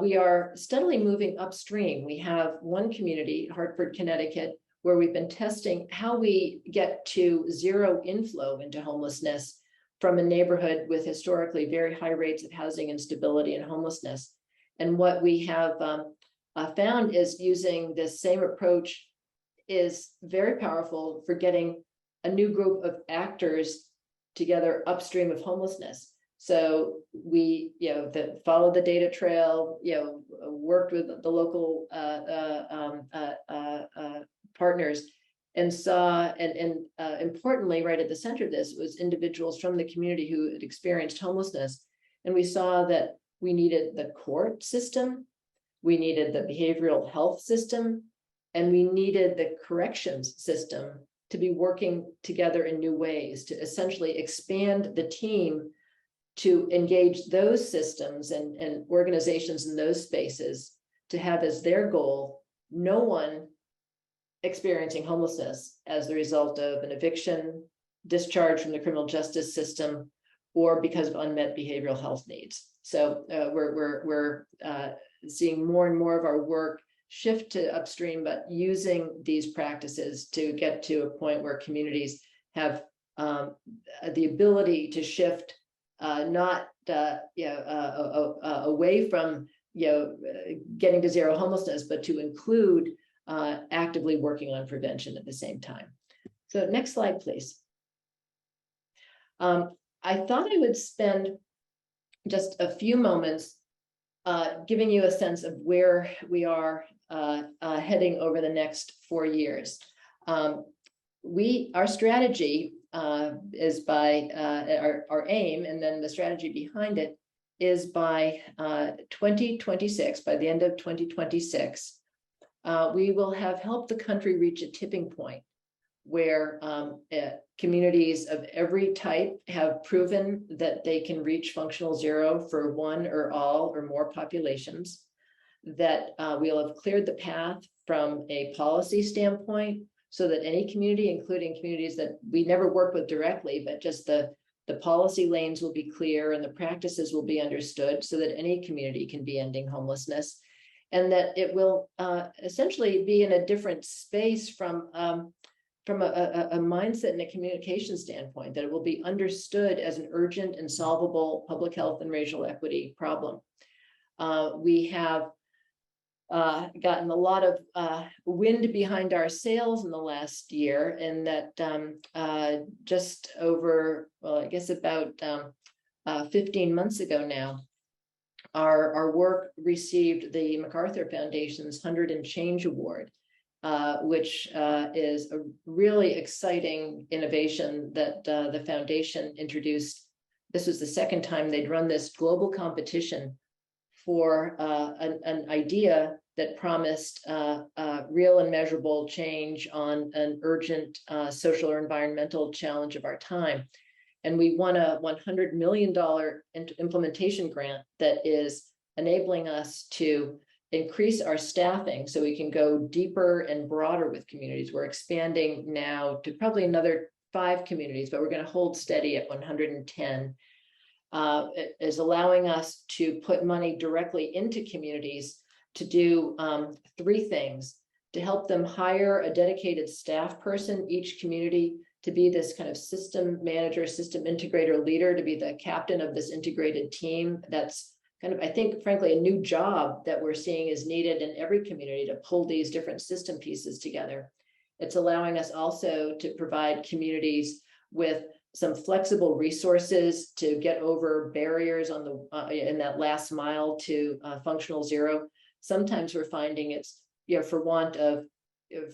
we are steadily moving upstream. We have one community, Hartford, Connecticut, where we've been testing how we get to zero inflow into homelessness from a neighborhood with historically very high rates of housing instability and homelessness. And what we have found is using this same approach is very powerful for getting a new group of actors together upstream of homelessness. So we, followed the data trail, worked with the local partners, and saw, and importantly, right at the center of this was individuals from the community who had experienced homelessness. And we saw that we needed the court system, we needed the behavioral health system, and we needed the corrections system to be working together in new ways to essentially expand the team to engage those systems and organizations in those spaces to have as their goal no one experiencing homelessness as the result of an eviction, discharge from the criminal justice system, or because of unmet behavioral health needs. So we're seeing more and more of our work shift to upstream, but using these practices to get to a point where communities have the ability to shift, not away from getting to zero homelessness, but to include actively working on prevention at the same time. So next slide, please. I thought I would spend just a few moments giving you a sense of where we are heading over the next 4 years. Our strategy is by our aim, and then the strategy behind it is by 2026, by the end of 2026, we will have helped the country reach a tipping point where communities of every type have proven that they can reach functional zero for one or all or more populations, that we'll have cleared the path from a policy standpoint so that any community, including communities that we never work with directly, but just the the policy lanes will be clear and the practices will be understood so that any community can be ending homelessness, and that it will essentially be in a different space from a mindset and a communication standpoint, that it will be understood as an urgent and solvable public health and racial equity problem. We have gotten a lot of wind behind our sails in the last year, and that just over, well, I guess about 15 months ago now, our work received the MacArthur Foundation's 100 and Change Award, which is a really exciting innovation that the foundation introduced. This was the second time they'd run this global competition for an idea that promised real and measurable change on an urgent social or environmental challenge of our time. And we won a $100 million implementation grant that is enabling us to increase our staffing so we can go deeper and broader with communities. We're expanding now to probably another 5 communities, but we're going to hold steady at 110. It is allowing us to put money directly into communities to do 3 things: to help them hire a dedicated staff person, each community, to be this kind of system manager, system integrator leader, to be the captain of this integrated team. That's kind of, I think, frankly, a new job that we're seeing is needed in every community, to pull these different system pieces together. It's allowing us also to provide communities with some flexible resources to get over barriers on the in that last mile to functional zero. Sometimes we're finding it's, for want of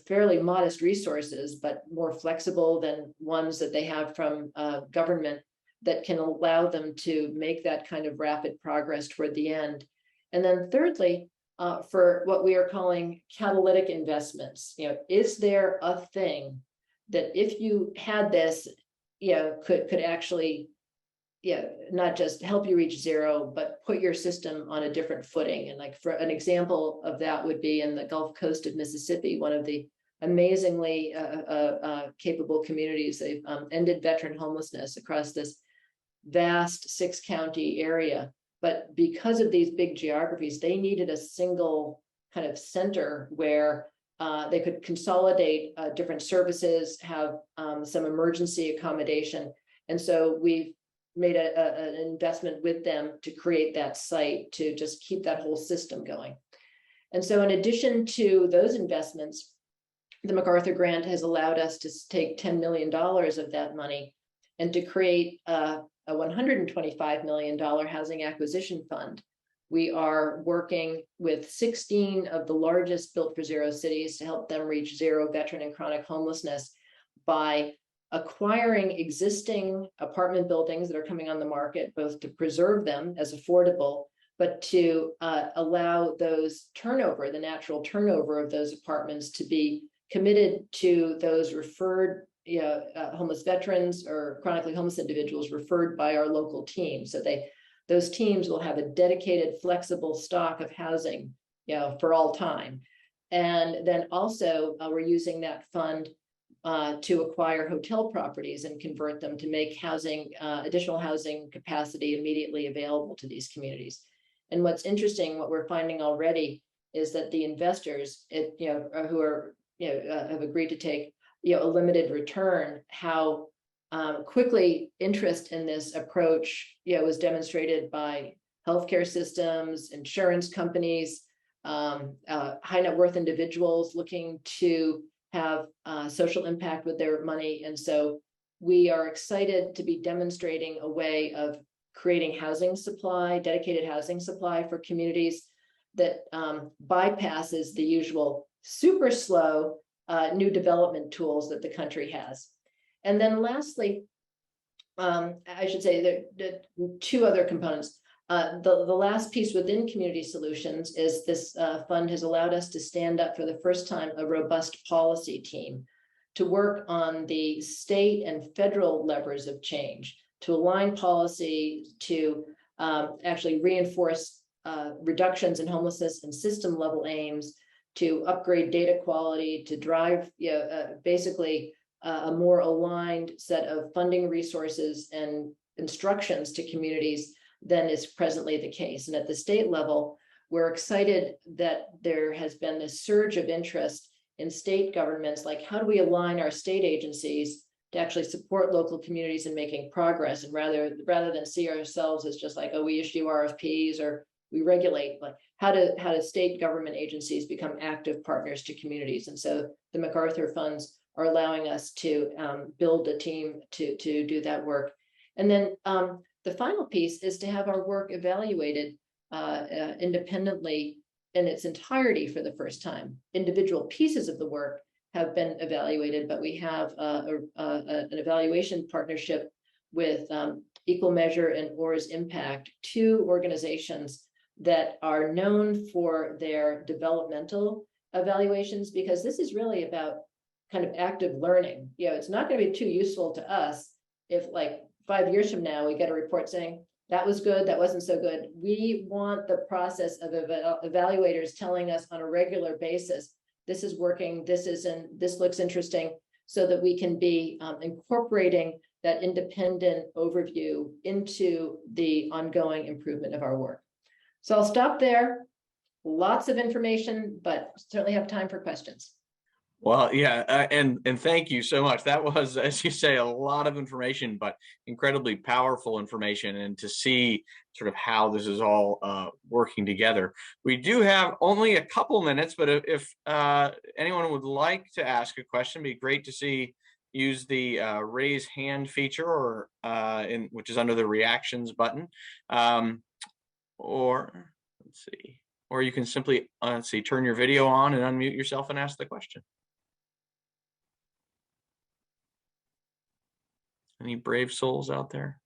fairly modest resources, but more flexible than ones that they have from government, that can allow them to make that kind of rapid progress toward the end. And then thirdly, for what we are calling catalytic investments, is there a thing that if you had this, could actually, not just help you reach zero, but put your system on a different footing. And like, for an example of that would be in the Gulf Coast of Mississippi, one of the amazingly capable communities. They've ended veteran homelessness across this vast 6-county area. But because of these big geographies, they needed a single kind of center where they could consolidate different services, have some emergency accommodation. And so we've made an investment with them to create that site to just keep that whole system going. And so in addition to those investments, the MacArthur grant has allowed us to take $10 million of that money and to create a $125 million housing acquisition fund. We are working with 16 of the largest Built for Zero cities to help them reach zero veteran and chronic homelessness by acquiring existing apartment buildings that are coming on the market, both to preserve them as affordable, but to allow those turnover, the natural turnover of those apartments, to be committed to those referred homeless veterans or chronically homeless individuals referred by our local team. So those teams will have a dedicated, flexible stock of housing, for all time. And then also we're using that fund to acquire hotel properties and convert them to make housing, additional housing capacity immediately available to these communities. And what's interesting, what we're finding already, is that the investors, who are, have agreed to take, a limited return, how quickly interest in this approach, was demonstrated by healthcare systems, insurance companies, high net worth individuals looking to have social impact with their money. And so we are excited to be demonstrating a way of creating housing supply, dedicated housing supply for communities that bypasses the usual super slow new development tools that the country has. And then lastly, I should say there are 2 other components. The last piece within Community Solutions is this fund has allowed us to stand up for the first time a robust policy team to work on the state and federal levers of change, to align policy, to actually reinforce reductions in homelessness and system level aims, to upgrade data quality, to drive basically a more aligned set of funding resources and instructions to communities than is presently the case. And at the state level, we're excited that there has been this surge of interest in state governments, like how do we align our state agencies to actually support local communities in making progress, and rather than see ourselves as just like, oh, we issue RFPs or we regulate, like how do state government agencies become active partners to communities. And so the MacArthur funds are allowing us to build a team to do that work. And then the final piece is to have our work evaluated independently in its entirety for the first time. Individual pieces of the work have been evaluated, but we have an evaluation partnership with Equal Measure and OR's Impact, two organizations that are known for their developmental evaluations, because this is really about kind of active learning. You know, it's not going to be too useful to us if like 5 years from now we get a report saying that was good, that wasn't so good. We want the process of evaluators telling us on a regular basis, this is working, this isn't, this looks interesting, so that we can be incorporating that independent overview into the ongoing improvement of our work. So I'll stop there. Lots of information, but certainly have time for questions. Well, yeah, and thank you so much. That was, as you say, a lot of information, but incredibly powerful information, and to see sort of how this is all working together. We do have only a couple minutes, but if anyone would like to ask a question, it'd be great to see. Use the raise hand feature, or which is under the reactions button, or let's see, or you can simply turn your video on and unmute yourself and ask the question. Any brave souls out there?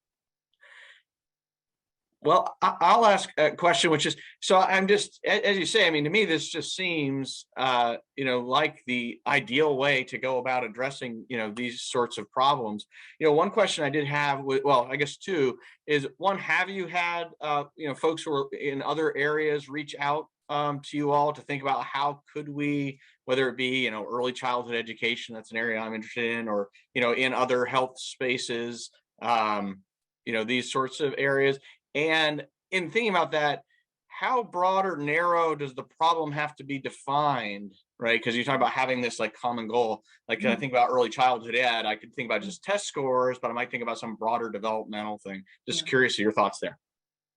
Well, I'll ask a question, which is, so I'm just, as you say, I mean, to me, this just seems, like the ideal way to go about addressing, these sorts of problems. One question I did have, well, I guess two, is one, have you had, folks who are in other areas reach out to you all to think about how could we, whether it be, early childhood education, that's an area I'm interested in, or, in other health spaces, these sorts of areas. And in thinking about that, how broad or narrow does the problem have to be defined, right? Because you talk about having this like common goal. Like, I think about early childhood ed, I could think about just test scores, but I might think about some broader developmental thing. Just curious of your thoughts there.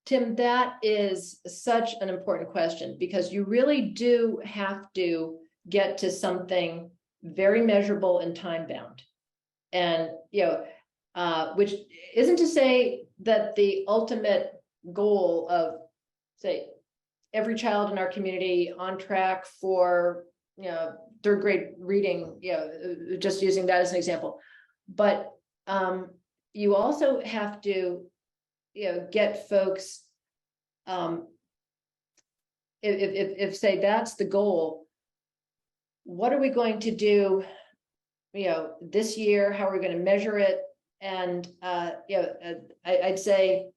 Tim, that is such an important question, because you really do have to get to something very measurable and time bound. And, which isn't to say that the ultimate goal of, say, every child in our community on track for, third grade reading, just using that as an example. But you also have to, get folks, if say that's the goal, what are we going to do, this year? How are we going to measure it? And I'd say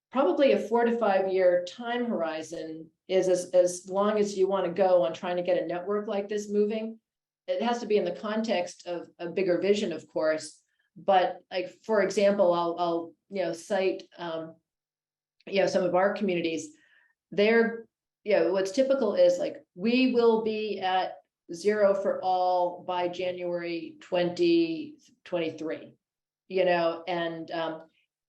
probably a 4 to 5 year time horizon is as long as you want to go on trying to get a network like this moving. It has to be in the context of a bigger vision, of course. But like, for example, I'll cite some of our communities. They're, what's typical is like, we will be at 0 for all by January 2023. And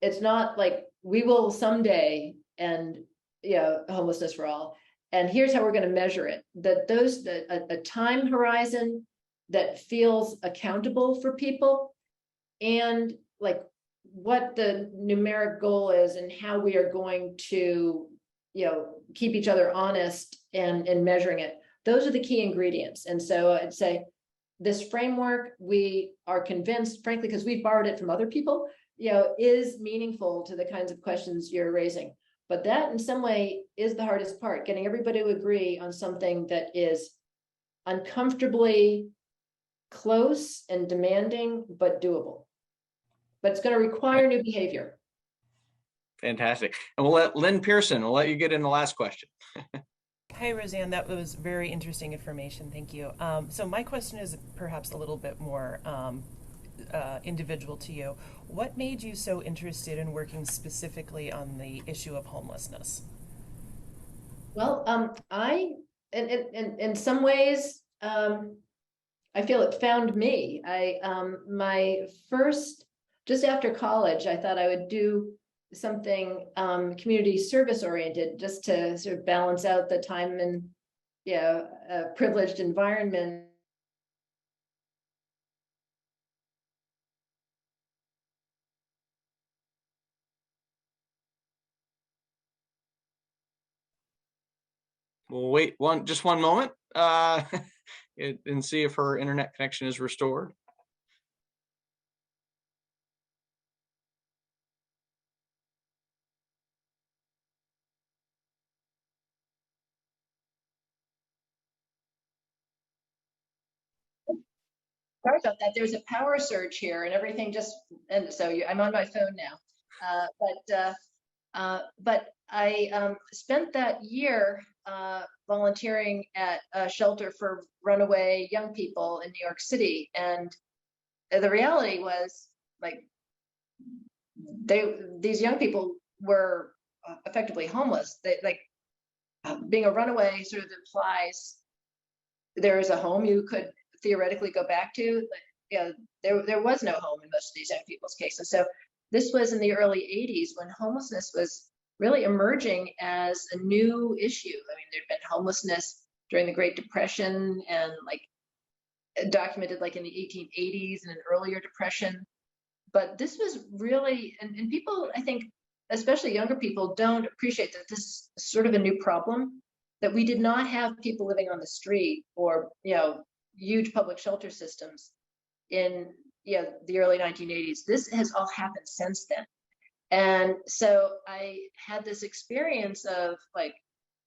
it's not like we will someday end, homelessness for all. And here's how we're going to measure it. That a time horizon that feels accountable for people, and like what the numeric goal is and how we are going to, keep each other honest and measuring it. Those are the key ingredients. And so I'd say this framework, we are convinced, frankly, because we've borrowed it from other people, is meaningful to the kinds of questions you're raising. But that in some way is the hardest part, getting everybody to agree on something that is uncomfortably close and demanding, but doable. But it's going to require new behavior. Fantastic. And we'll let Lynn Pearson, we'll let you get in the last question. Hi, Roseanne. That was very interesting information. Thank you. So my question is perhaps a little bit more individual to you. What made you so interested in working specifically on the issue of homelessness? Well, in some ways, I feel it found me. My first, just after college, I thought I would do something community service oriented, just to sort of balance out the time in, a privileged environment. We'll wait just one moment and see if her internet connection is restored. Sorry about that. There was a power surge here and everything and so I'm on my phone now. But I spent that year volunteering at a shelter for runaway young people in New York City. And the reality was, like, these young people were effectively homeless. Being a runaway sort of implies there is a home you could theoretically go back to, but there was no home in most of these young people's cases. So this was in the early 80s when homelessness was really emerging as a new issue. I mean, there'd been homelessness during the Great Depression and documented in the 1880s and an earlier depression. But this was really, and people, I think, especially younger people, don't appreciate that this is sort of a new problem, that we did not have people living on the street or, huge public shelter systems in the early 1980s. This has all happened since then. And so I had this experience of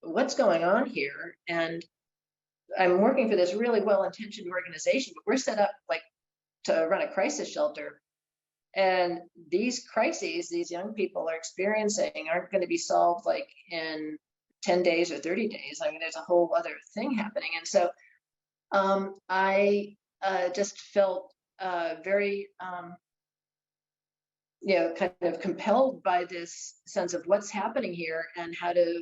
what's going on here? And I'm working for this really well-intentioned organization, but we're set up to run a crisis shelter. And these crises these young people are experiencing aren't going to be solved in 10 days or 30 days. I mean, there's a whole other thing happening. And so I just felt very, kind of compelled by this sense of what's happening here and how do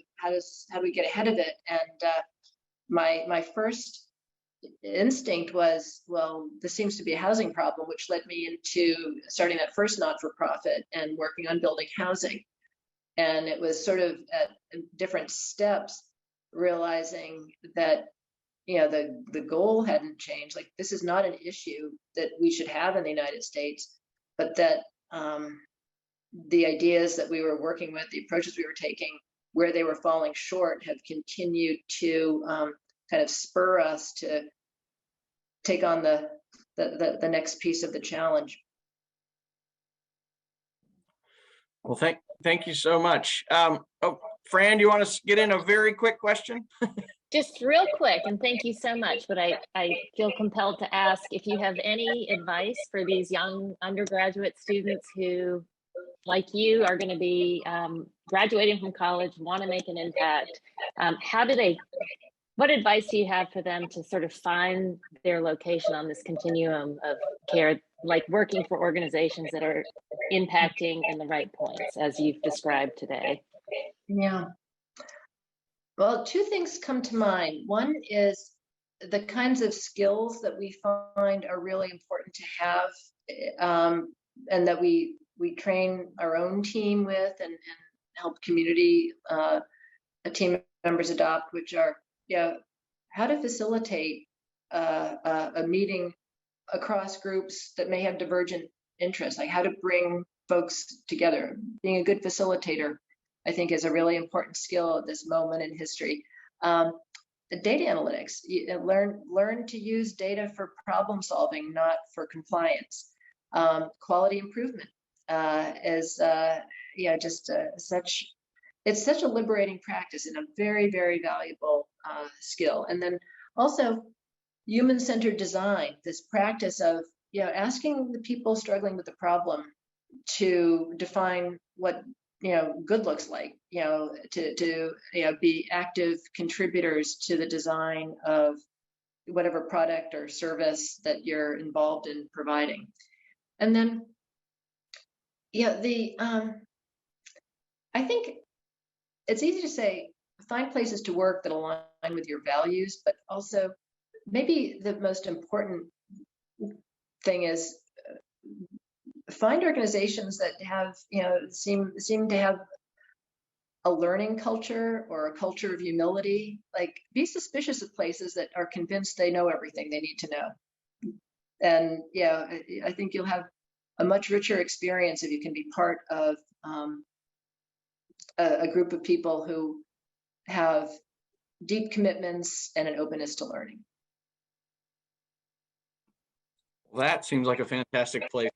we get ahead of it. And my first instinct was, well, this seems to be a housing problem, which led me into starting that first not-for-profit and working on building housing. And it was sort of at different steps, realizing that the goal hadn't changed. This is not an issue that we should have in the United States, but that the ideas that we were working with, the approaches we were taking, where they were falling short, have continued to kind of spur us to take on the next piece of the challenge. Well, thank you so much. Fran, do you want to get in a very quick question? Just real quick, and thank you so much, but I feel compelled to ask if you have any advice for these young undergraduate students who, like you, are going to be graduating from college, want to make an impact. What advice do you have for them to sort of find their location on this continuum of care, like working for organizations that are impacting in the right points, as you've described today? Yeah. Well, two things come to mind. One is the kinds of skills that we find are really important to have, and that we train our own team with and help community team members adopt, which are how to facilitate a meeting across groups that may have divergent interests, like how to bring folks together. Being a good facilitator, I think, is a really important skill at this moment in history. Data analytics, learn to use data for problem solving, not for compliance. Quality improvement is it's such a liberating practice and a very, very valuable skill. And then also human-centered design, this practice of asking the people struggling with the problem to define what good looks like, to be active contributors to the design of whatever product or service that you're involved in providing. And then, yeah, I think it's easy to say, find places to work that align with your values, but also maybe the most important thing is find organizations that have, seem to have a learning culture or a culture of humility. Like, be suspicious of places that are convinced they know everything they need to know. And yeah, I think you'll have a much richer experience if you can be part of a group of people who have deep commitments and an openness to learning. Well, that seems like a fantastic place.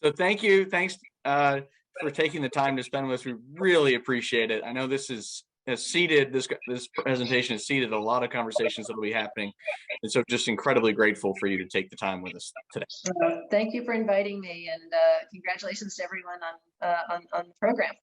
So thank you. Thanks for taking the time to spend with us. We really appreciate it. I know this presentation has seeded a lot of conversations that will be happening. And so just incredibly grateful for you to take the time with us today. Thank you for inviting me, and congratulations to everyone on the program.